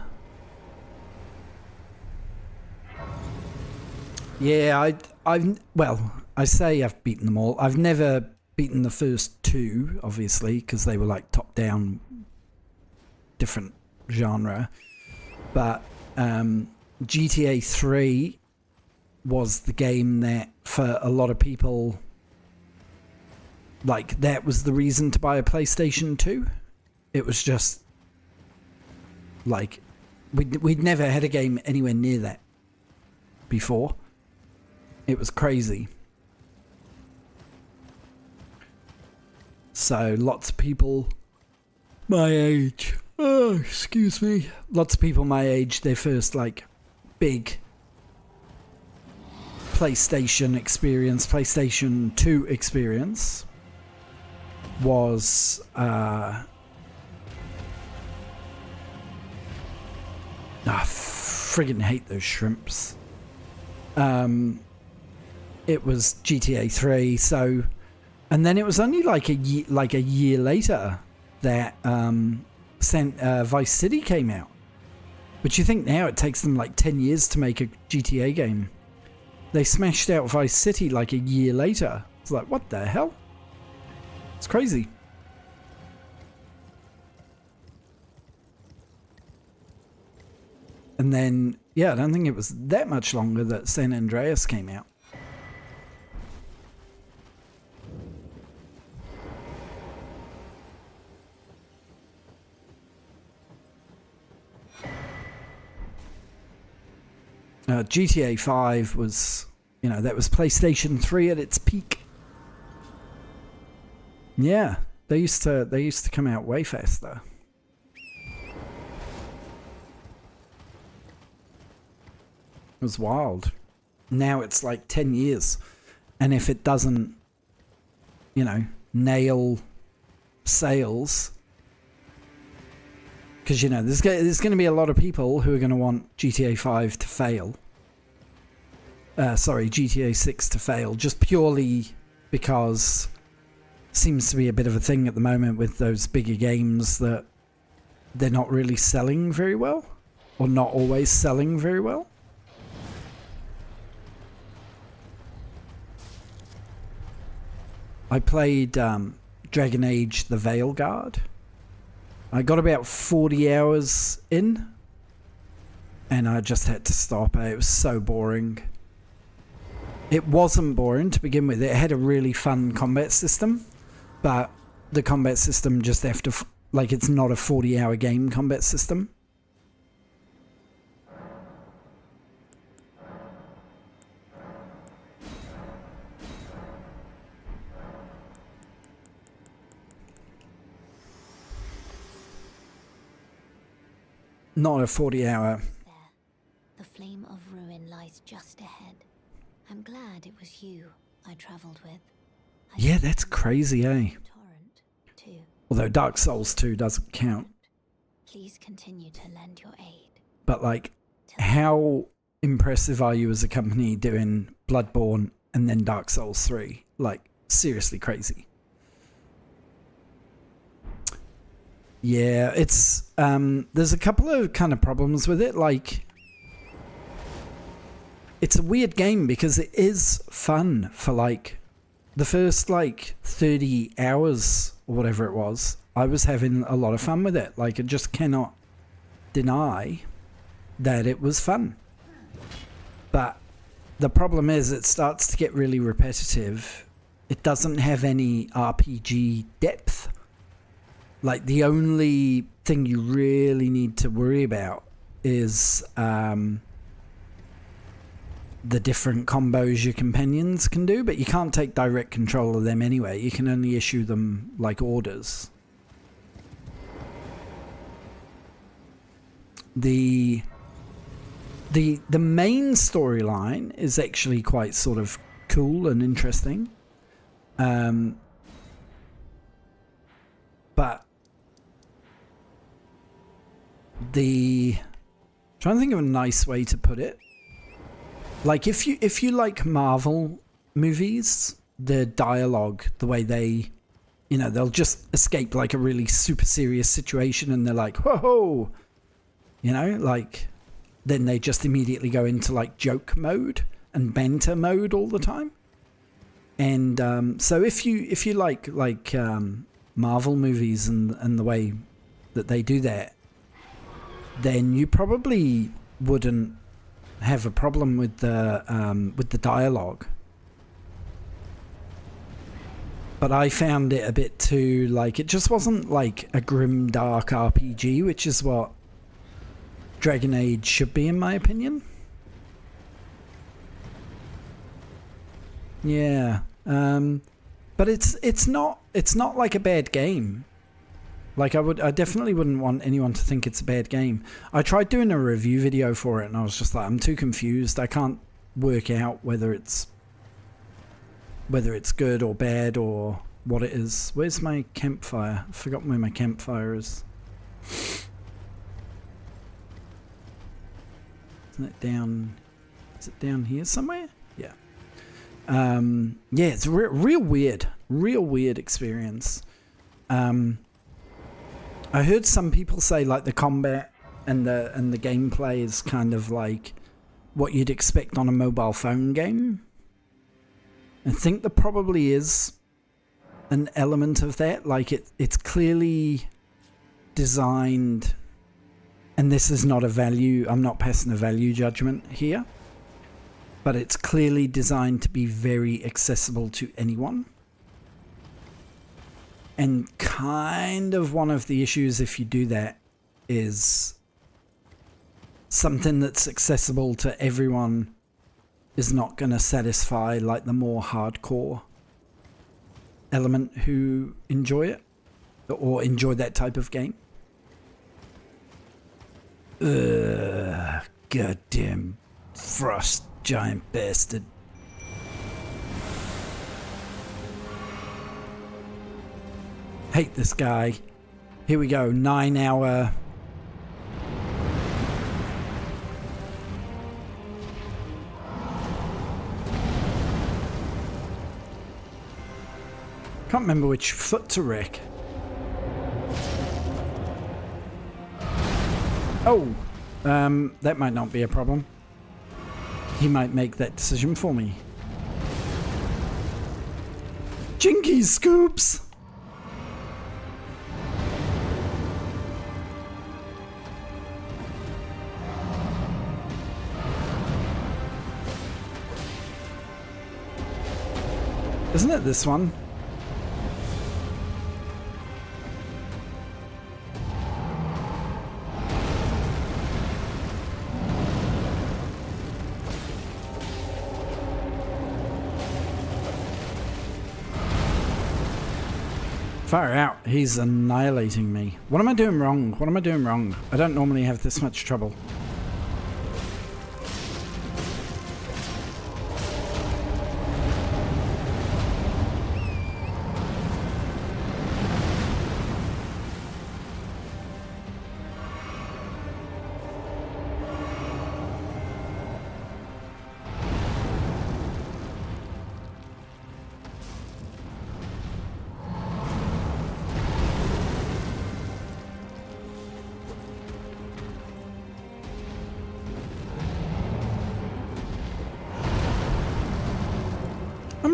Yeah, I say I've beaten them all. I've never beaten the first 2, obviously, because they were like top-down, different genre. But GTA 3 was the game that, for a lot of people, like, that was the reason to buy a PlayStation 2. It was just, like, we'd never had a game anywhere near that before. It was crazy. So, lots of people my age, excuse me, lots of people my age, their first, like, big PlayStation experience, PlayStation 2 experience, was I friggin' hate those shrimps. It was GTA 3, so, and then it was only like a year later that Vice City came out. But you think now it takes them like 10 years to make a GTA game. They smashed out Vice City like a year later. It's like, what the hell? It's crazy. And then, yeah, I don't think it was that much longer that San Andreas came out. GTA 5 was, you know, that was PlayStation 3 at its peak. Yeah, they used to come out way faster. It was wild. Now it's like 10 years. And if it doesn't, you know, nail sales, because, you know, there's going to be a lot of people who are going to want GTA 5 to fail. GTA 6 to fail, just purely because it seems to be a bit of a thing at the moment with those bigger games that they're not really selling very well, or not always selling very well. I played Dragon Age The Veilguard. I got about 40 hours in, and I just had to stop. It was so boring. It wasn't boring to begin with. It had a really fun combat system, but the combat system just after, like, it's not a 40-hour game combat system. Not a 40-hour. There, the flame of ruin lies just ahead. I'm glad it was you I travelled with. Yeah, that's crazy, eh? Torrent, too. Although Dark Souls 2 doesn't count. Please continue to lend your aid. But, like, how impressive are you as a company doing Bloodborne and then Dark Souls 3? Like, seriously crazy. Yeah, it's there's a couple of kind of problems with it. Like, it's a weird game because it is fun for like the first like 30 hours or whatever it was. I was having a lot of fun with it. Like, I just cannot deny that it was fun. But the problem is it starts to get really repetitive. It doesn't have any RPG depth. Like, the only thing you really need to worry about is the different combos your companions can do, but you can't take direct control of them anyway. You can only issue them like orders. The main storyline is actually quite sort of cool and interesting. But trying to think of a nice way to put it. Like, if you like Marvel movies, the dialogue, the way they, you know, they'll just escape like a really super serious situation and they're like, whoa, you know, like, then they just immediately go into like joke mode and banter mode all the time. And so if you like Marvel movies and the way that they do that, then you probably wouldn't have a problem with the dialogue. But I found it a bit too, like, it just wasn't like a grim dark RPG, which is what Dragon Age should be, in my opinion. Yeah, but it's not like a bad game. Like, I definitely wouldn't want anyone to think it's a bad game. I tried doing a review video for it and I was just like, I'm too confused. I can't work out whether it's good or bad or what it is. Where's my campfire? I've forgotten where my campfire is. Isn't it down? Is it down here somewhere? Yeah. Yeah, it's real weird experience. I heard some people say like the combat and the gameplay is kind of like what you'd expect on a mobile phone game. I think there probably is an element of that. Like, it's clearly designed, and this is not a value, I'm not passing a value judgment here, but it's clearly designed to be very accessible to anyone. And kind of one of the issues if you do that is something that's accessible to everyone is not going to satisfy like the more hardcore element who enjoy it or enjoy that type of game. Goddamn frost giant bastard. Hate this guy. Here we go, 9 hour. Can't remember which foot to wreck. Oh, that might not be a problem. He might make that decision for me. Jinky scoops! Isn't it this one? Far out, he's annihilating me. What am I doing wrong? What am I doing wrong? I don't normally have this much trouble.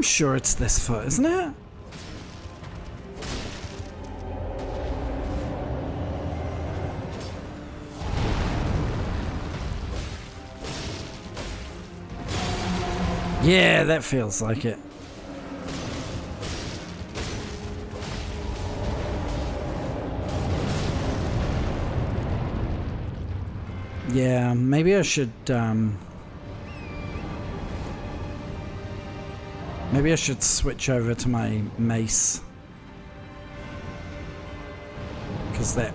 I'm sure it's this foot, isn't it? Yeah, that feels like it. Yeah, maybe I should, maybe I should switch over to my mace. Because that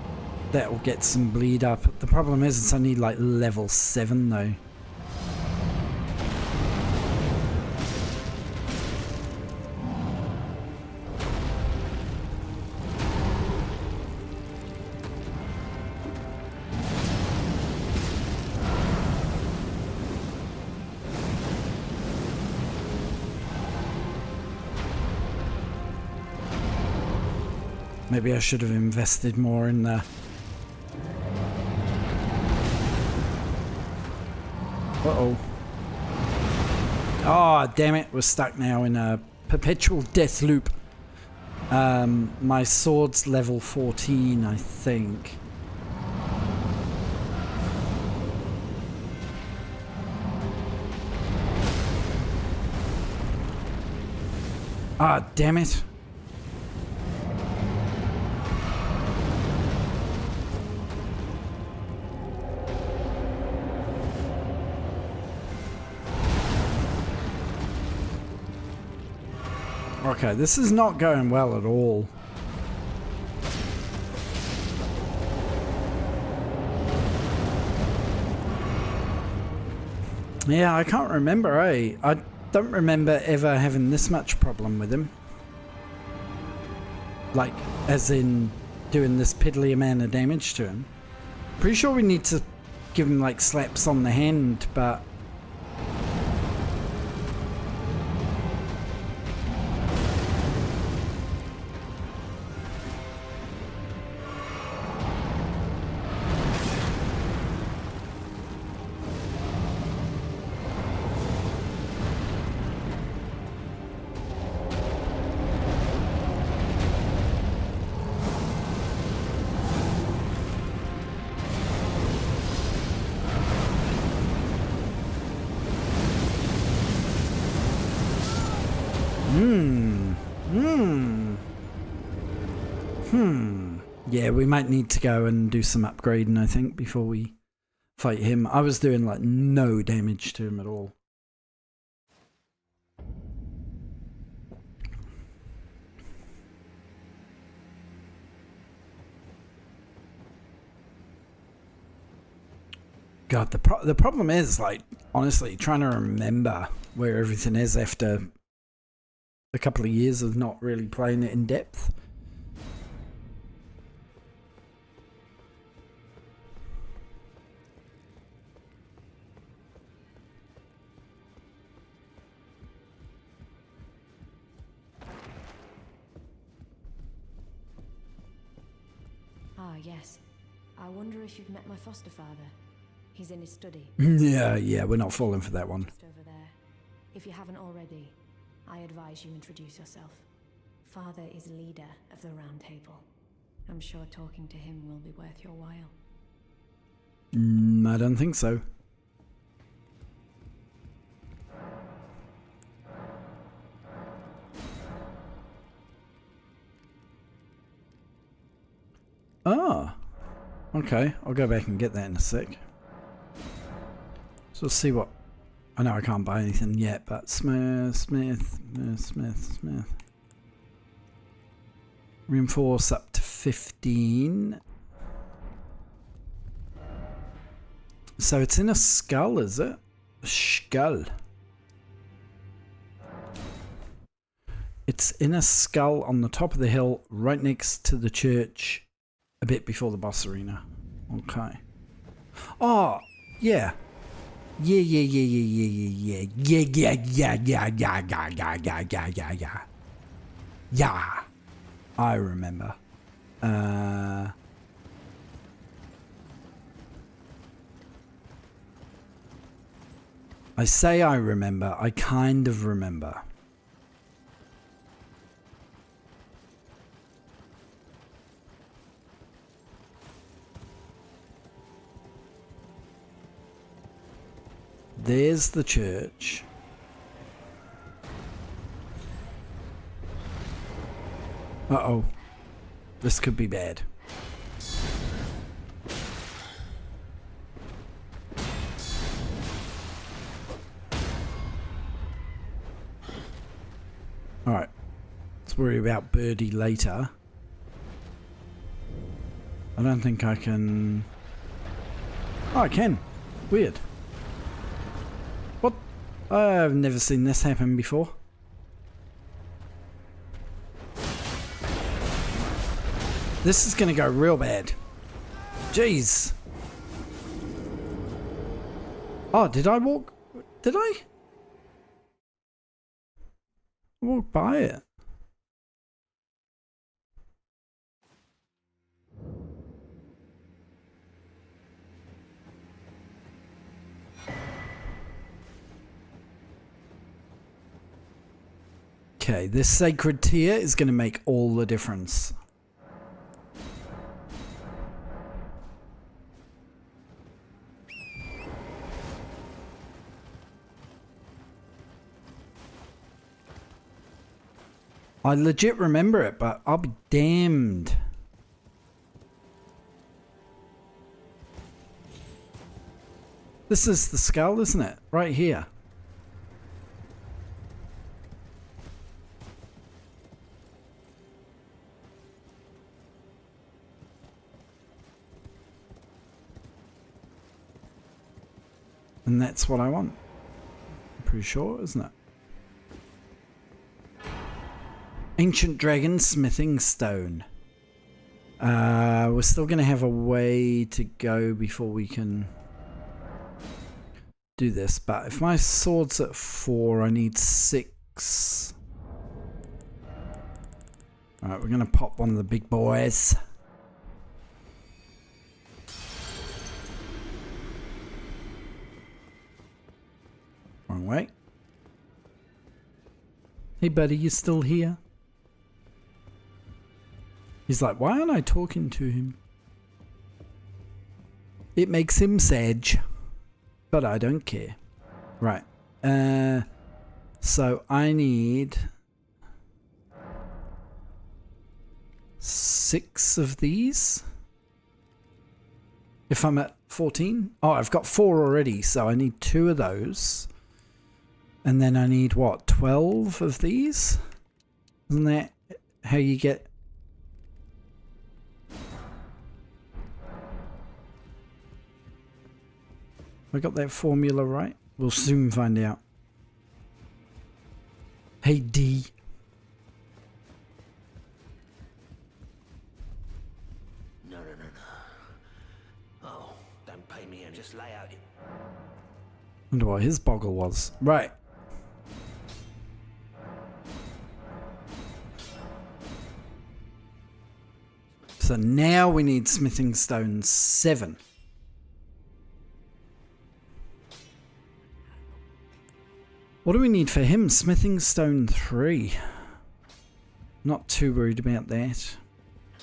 will get some bleed up. The problem is it's only like level 7 though. Maybe I should have invested more in the... Uh-oh. Oh, damn it. We're stuck now in a perpetual death loop. My sword's level 14, I think. Ah, damn it. Okay, this is not going well at all. Yeah, I can't remember, eh? I don't remember ever having this much problem with him. Like, as in doing this piddly amount of damage to him. Pretty sure we need to give him, like, slaps on the hand, but... Yeah, we might need to go and do some upgrading, I think, before we fight him. I was doing, like, no damage to him at all. God, the problem is, like, honestly, trying to remember where everything is after a couple of years of not really playing it in depth. Ah, yes. I wonder if you've met my foster father. He's in his study. Yeah, we're not falling for that one. Just over there. If you haven't already, I advise you introduce yourself. Father is leader of the Round Table. I'm sure talking to him will be worth your while. I don't think so. Ah, okay. I'll go back and get that in a sec. So let's see what... I know I can't buy anything yet, but Smith. Reinforce up to 15. So it's in a skull, is it? A skull. It's in a skull on the top of the hill, right next to the church, a bit before the boss arena. Okay. Oh, yeah. Yeah. Yeah. I remember. I say I remember. I kind of remember. there's the church. Uh-oh. This could be bad. Alright. Let's worry about Birdie later. I don't think I can... Oh, I can. Weird. What? I've never seen this happen before. This is gonna go real bad. Jeez. Oh, did I walk? Did I? Walk by it. Okay, this sacred tear is going to make all the difference. I legit remember it, but I'll be damned. This is the skull, isn't it? Right here. And that's what I want. I'm pretty sure, isn't it? Ancient Dragon Smithing Stone. We're still going to have a way to go before we can do this. But if my sword's at 4, I need 6. Alright, we're going to pop one of the big boys. Wrong way. Hey buddy, you still here? He's like, why aren't I talking to him? It makes him sad, but I don't care. Right. So I need 6 of these. If I'm at 14? Oh, I've got 4 already, so I need 2 of those. And then I need, what, 12 of these? Isn't that how you get... I got that formula right? We'll soon find out. Hey, D. No. Oh, don't pay me and just lay out it. Wonder what his boggle was. Right. So now we need smithing stone 7. What do we need for him? Smithing stone 3. Not too worried about that.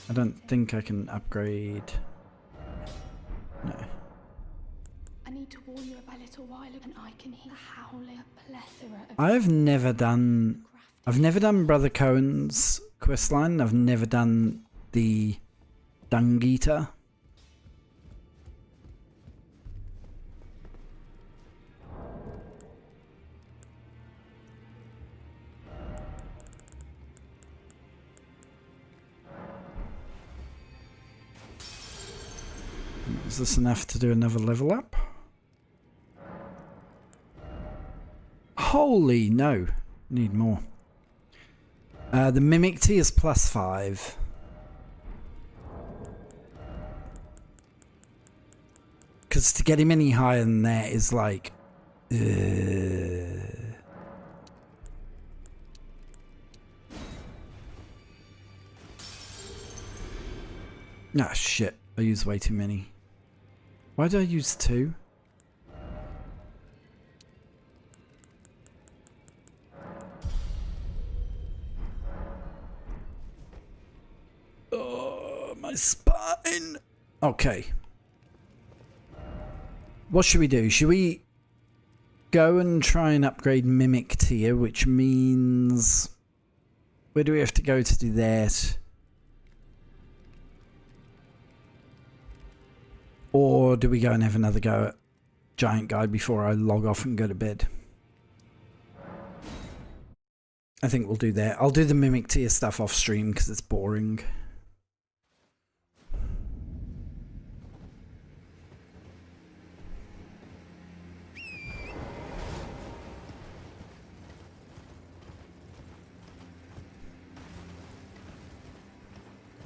I don't think I can upgrade. No. I need to warn you about a little while and I can hear howling a plethora of... I've never done Brother Cohen's questline. I've never done the Dung Eater. Is this enough to do another level up? Holy no. Need more. The Mimic Tea is +5. Because to get him any higher than that is like... Ah, shit. I used way too many. Why did I use 2? Oh, my spine. Okay. What should we do? Should we go and try and upgrade Mimic tier, which means... Where do we have to go to do that? Or do we go and have another go at Giant Guide before I log off and go to bed? I think we'll do that. I'll do the Mimic tier stuff off stream because it's boring.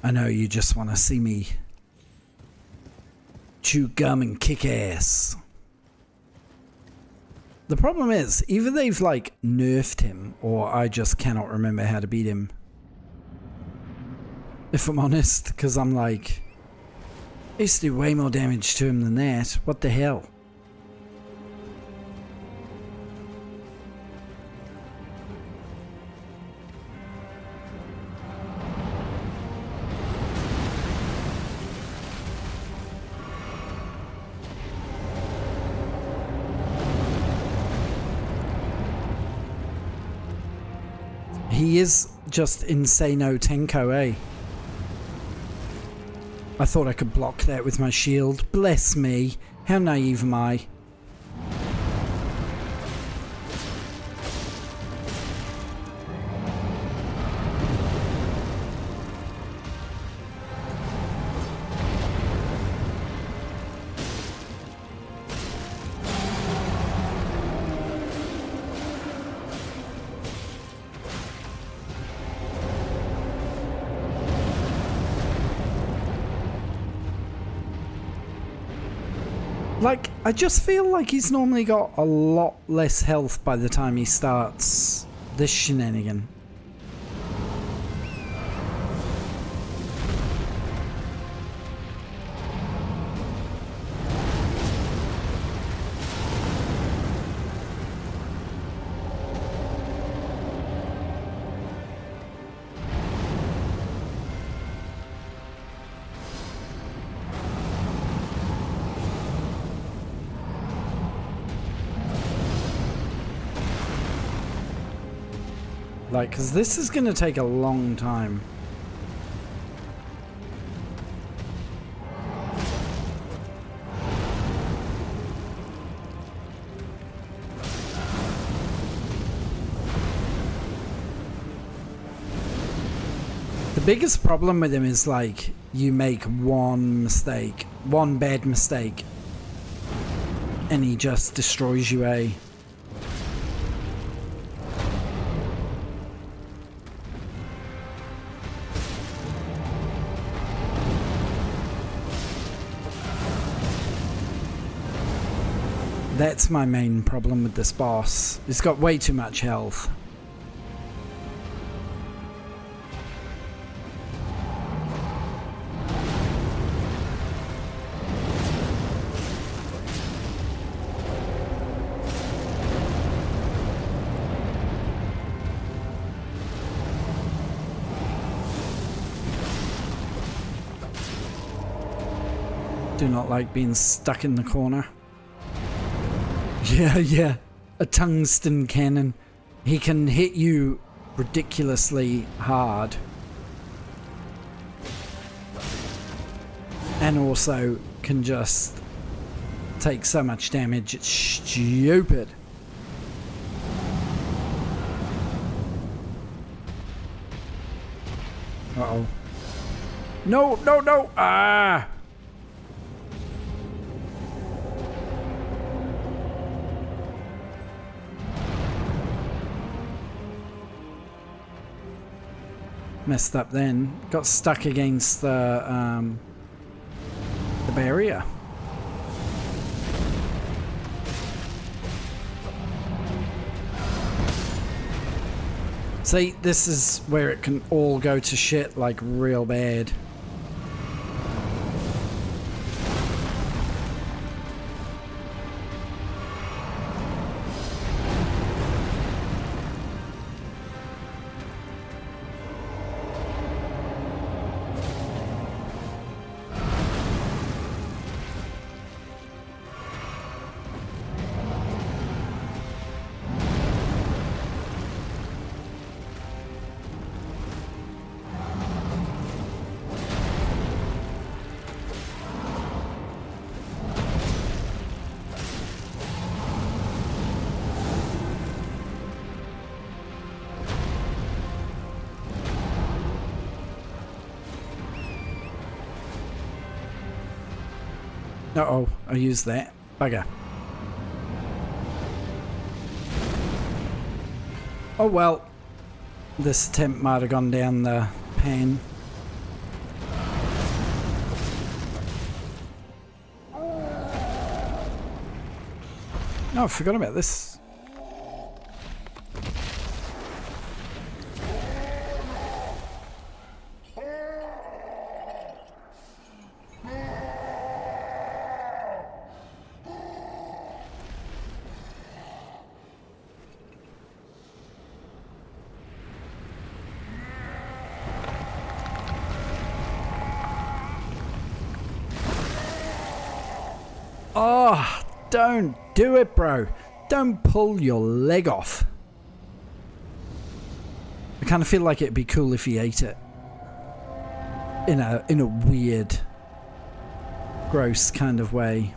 I know you just want to see me chew gum and kick ass. The problem is, either they've like nerfed him or I just cannot remember how to beat him. If I'm honest, because I'm like, I used to do way more damage to him than that. What the hell? He is just insano Tenko, eh? I thought I could block that with my shield. Bless me. How naive am I? Like, I just feel like he's normally got a lot less health by the time he starts this shenanigan. Like, because this is going to take a long time. The biggest problem with him is, like, you make one mistake, one bad mistake, and he just destroys you, eh? That's my main problem with this boss. He's got way too much health. Do not like being stuck in the corner. Yeah, a tungsten cannon. He can hit you ridiculously hard. And also can just take so much damage, it's stupid. Uh-oh. No! Ah! Messed up then. Got stuck against the barrier. See, this is where it can all go to shit, like, real bad. Uh-oh, I used that. Bugger. Oh well. This attempt might have gone down the pan. Oh, I forgot about this. Oh, don't do it, bro. Don't pull your leg off. I kind of feel like it'd be cool if he ate it. In a weird, gross kind of way.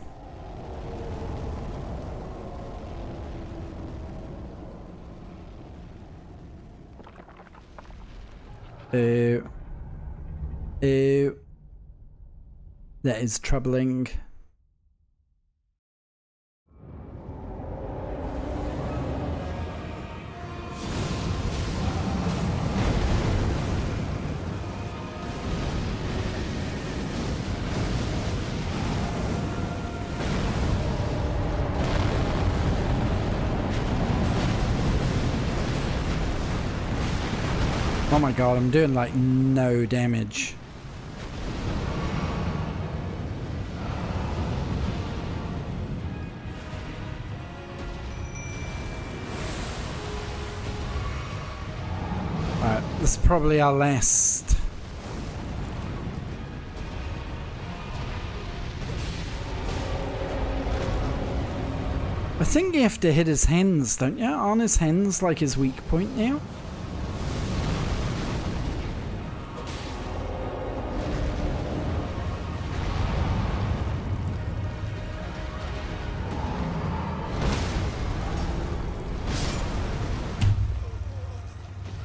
Ew. Ew. That is troubling. Oh my god, I'm doing like no damage. Alright, this is probably our last. I think you have to hit his hands, don't you? Aren't his hands like his weak point now?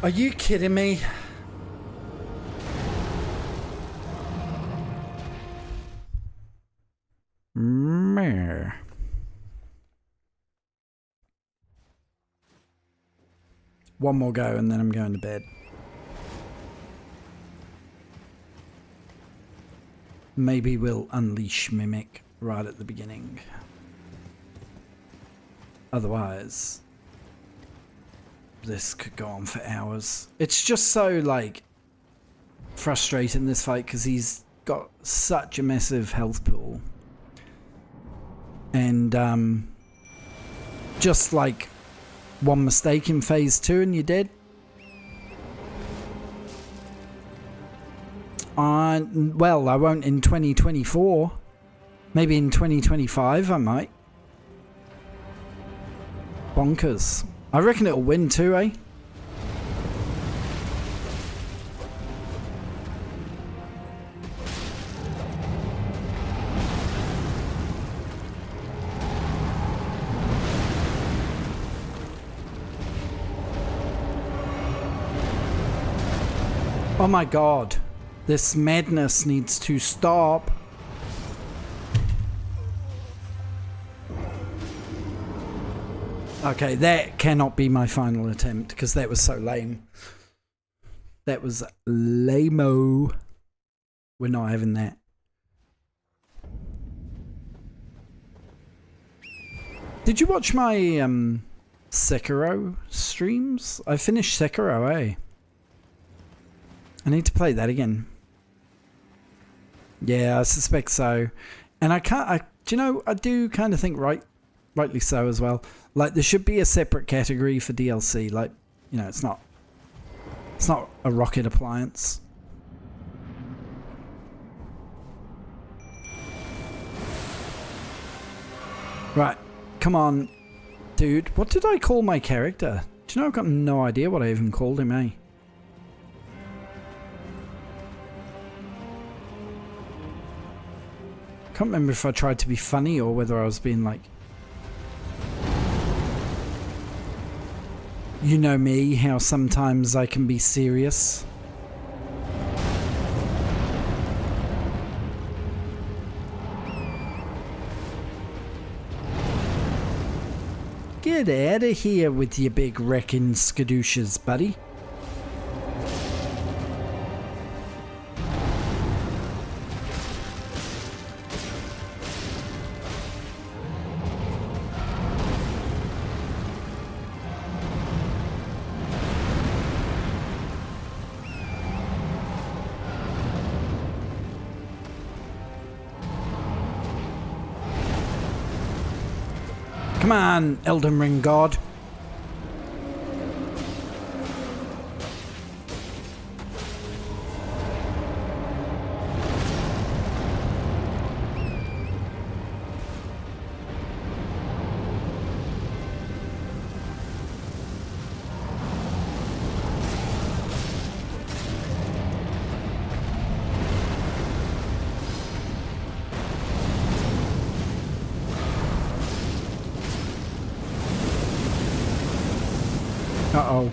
Are you kidding me? Meh. One more go and then I'm going to bed. Maybe we'll unleash Mimic right at the beginning. Otherwise, this could go on for hours. It's just so, like, frustrating, this fight, because he's got such a massive health pool. And, just, like, one mistake in phase 2 and you're dead. Well, I won't in 2024. Maybe in 2025 I might. Bonkers. I reckon it'll win too, eh? Oh my god. This madness needs to stop. Okay, that cannot be my final attempt because that was so lame. That was lame-o. We're not having that. Did you watch my Sekiro streams? I finished Sekiro, eh? I need to play that again. Yeah, I suspect so. And do you know, I do kind of think rightly so as well. Like, there should be a separate category for DLC. Like, you know, it's not a rocket appliance. Right, come on, dude. What did I call my character? Do you know, I've got no idea what I even called him, eh? Can't remember if I tried to be funny or whether I was being like, you know me, how sometimes I can be serious. Get out of here with your big wrecking skadooshes, buddy. Come on, Elden Ring God. Uh-oh.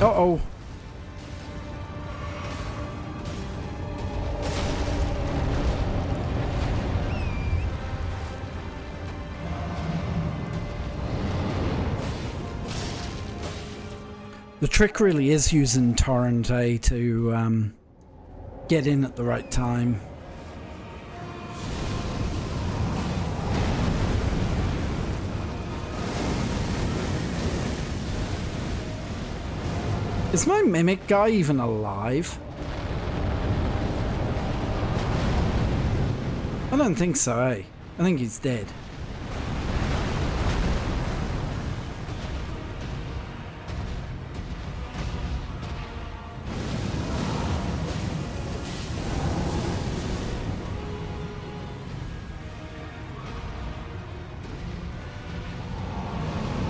Uh-oh. The trick really is using Torrent A to get in at the right time. Is my mimic guy even alive? I don't think so, eh? I think he's dead.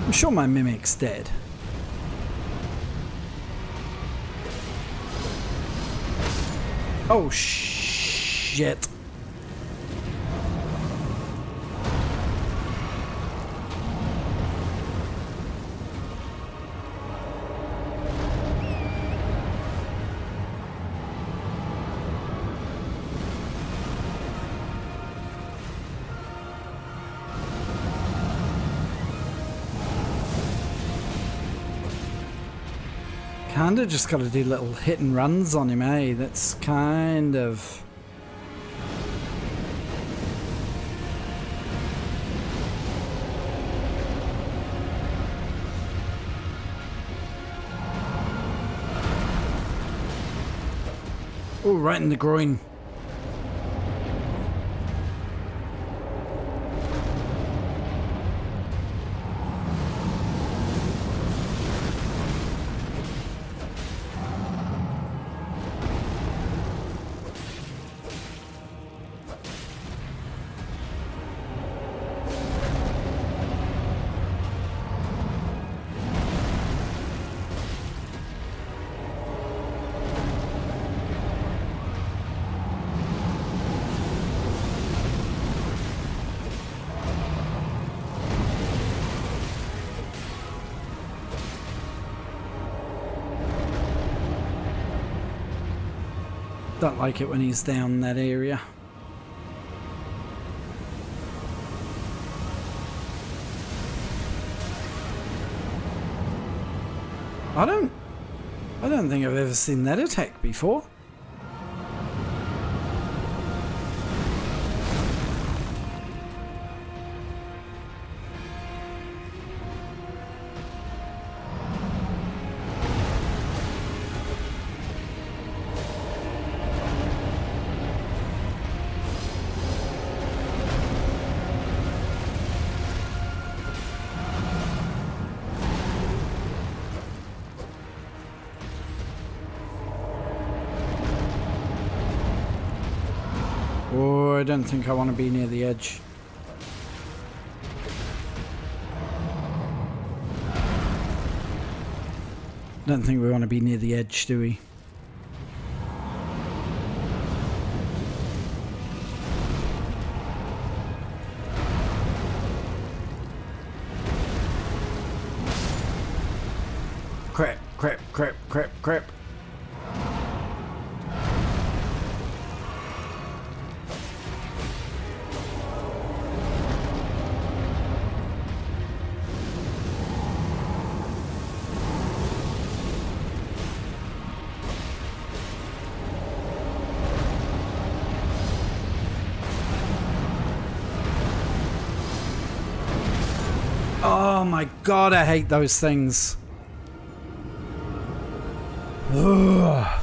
I'm sure my mimic's dead. Oh shit. Kinda just gotta do little hit and runs on him, eh? That's kind of... Oh, right in the groin. Don't like it when he's down that area. I don't think I've ever seen that attack before. Oh, I don't think I want to be near the edge. Don't think we want to be near the edge, do we? Crap, crap, crap, crap, crap. Oh my god, I hate those things. Ugh.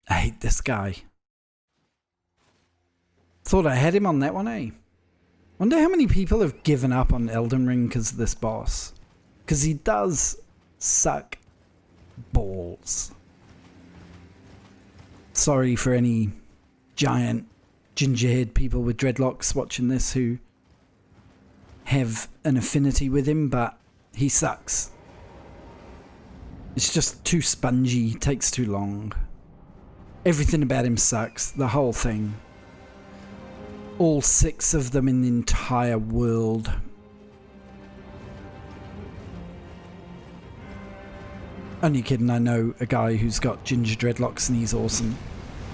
I hate this guy. Thought I had him on that one, eh? Wonder how many people have given up on Elden Ring because of this boss. Because he does suck balls. Sorry for any giant gingerhead people with dreadlocks watching this who have an affinity with him, but he sucks. It's just too spongy, takes too long. Everything about him sucks, the whole thing. All 6 of them in the entire world. Only kidding, I know a guy who's got ginger dreadlocks and he's awesome.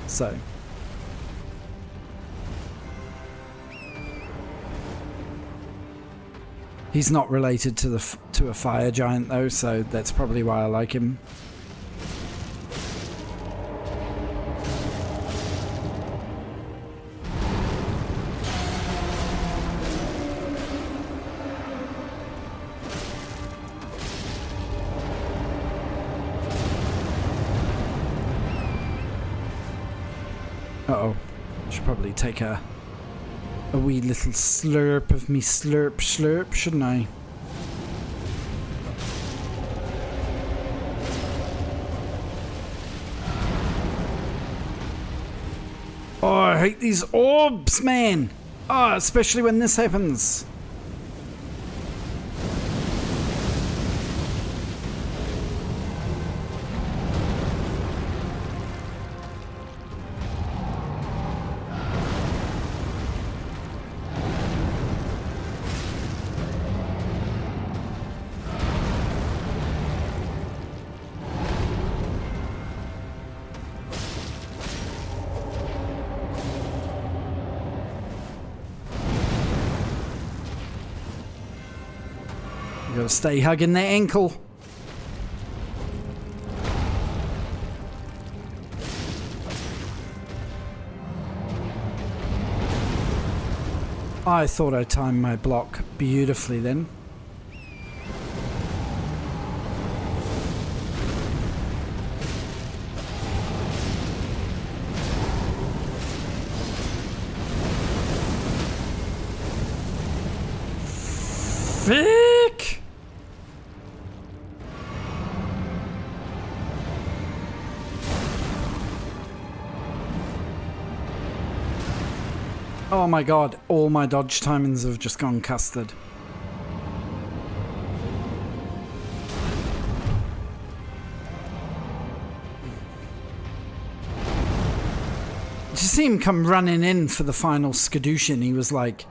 So... he's not related to a fire giant though, so that's probably why I like him. Uh-oh. Should probably take a wee little slurp of me slurp, shouldn't I? Oh, I hate these orbs, man! Oh, especially when this happens. Gotta stay hugging that ankle. I thought I timed my block beautifully then. Frick! Oh my god, all my dodge timings have just gone custard. Did you see him come running in for the final skadoosh and he was like,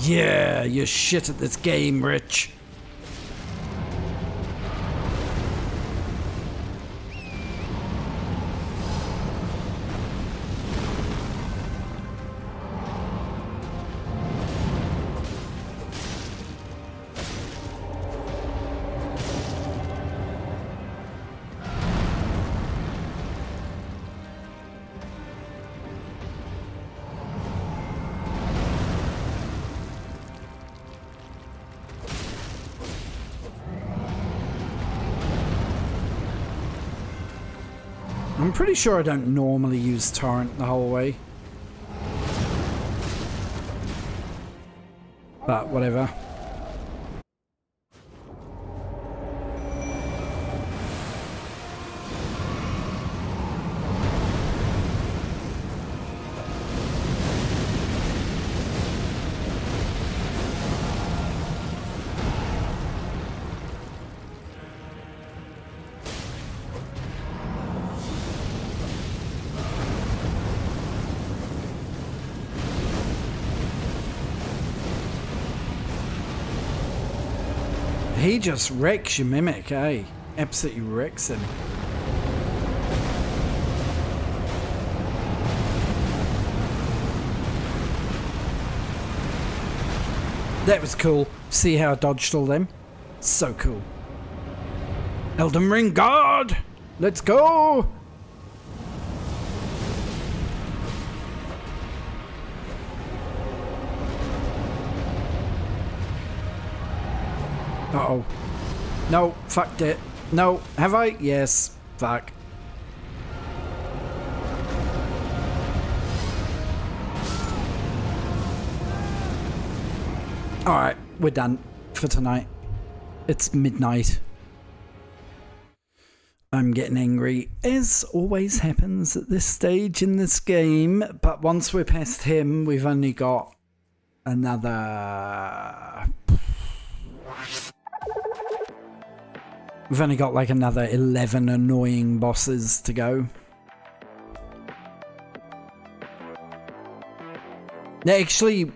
yeah, you're shit at this game, Rich. I'm pretty sure I don't normally use torrent the whole way. But whatever. He just wrecks your mimic, eh? Absolutely wrecks him. That was cool. See how I dodged all them? So cool. Elden Ring God! Let's go! Uh-oh. No, fucked it. No, have I? Yes. Fuck. Alright, we're done for tonight. It's midnight. I'm getting angry, as always happens at this stage in this game, but once we're past him, we've only got another... We've only got like another 11 annoying bosses to go. That actually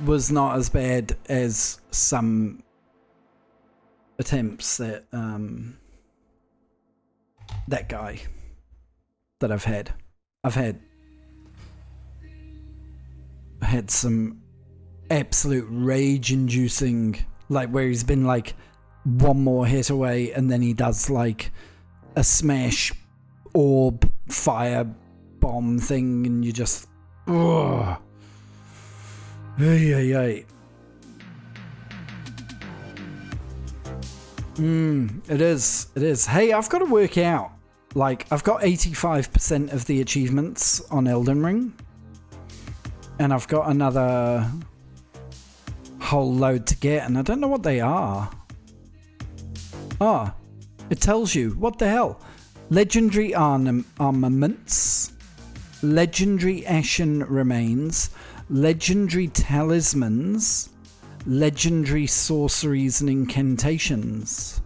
was not as bad as some attempts that that guy that I've had. I had some absolute rage-inducing, like where he's been like one more hit away and then he does like a smash orb fire bomb thing and you just ugh. Ay. It is. Hey, I've got to work out. Like, I've got 85% of the achievements on Elden Ring. And I've got another whole load to get, and I don't know what they are. Ah, it tells you. What the hell? Legendary armaments, legendary ashen remains, legendary talismans, legendary sorceries and incantations.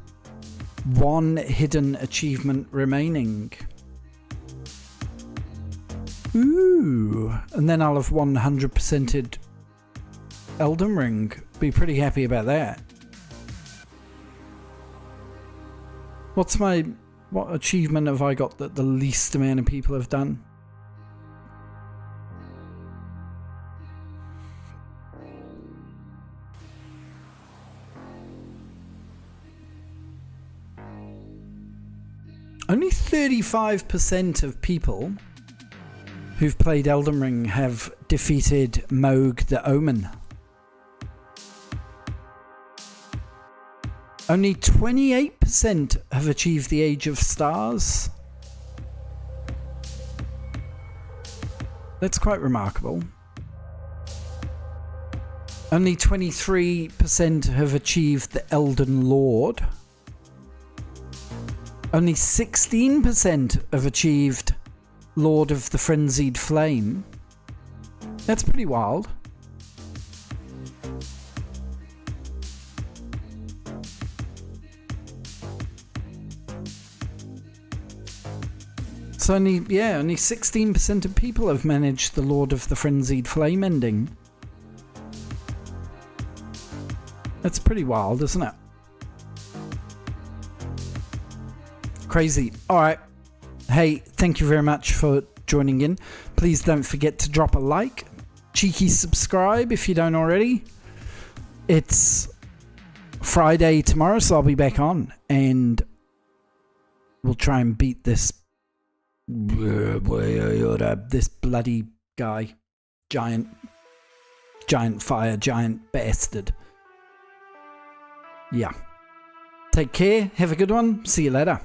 One hidden achievement remaining. Ooh, and then I'll have 100%ed Elden Ring. Be pretty happy about that. What achievement have I got that the least amount of people have done? Only 35% of people who've played Elden Ring have defeated Moog the Omen. Only 28% have achieved the Age of Stars. That's quite remarkable. Only 23% have achieved the Elden Lord. Only 16% have achieved Lord of the Frenzied Flame. That's pretty wild. So only 16% of people have managed the Lord of the Frenzied Flame ending. That's pretty wild, isn't it? Crazy. Alright. Hey, thank you very much for joining in. Please don't forget to drop a like. Cheeky subscribe if you don't already. It's Friday tomorrow, so I'll be back on. And we'll try and beat this bloody guy. Giant fire, giant bastard. Yeah. Take care. Have a good one. See you later.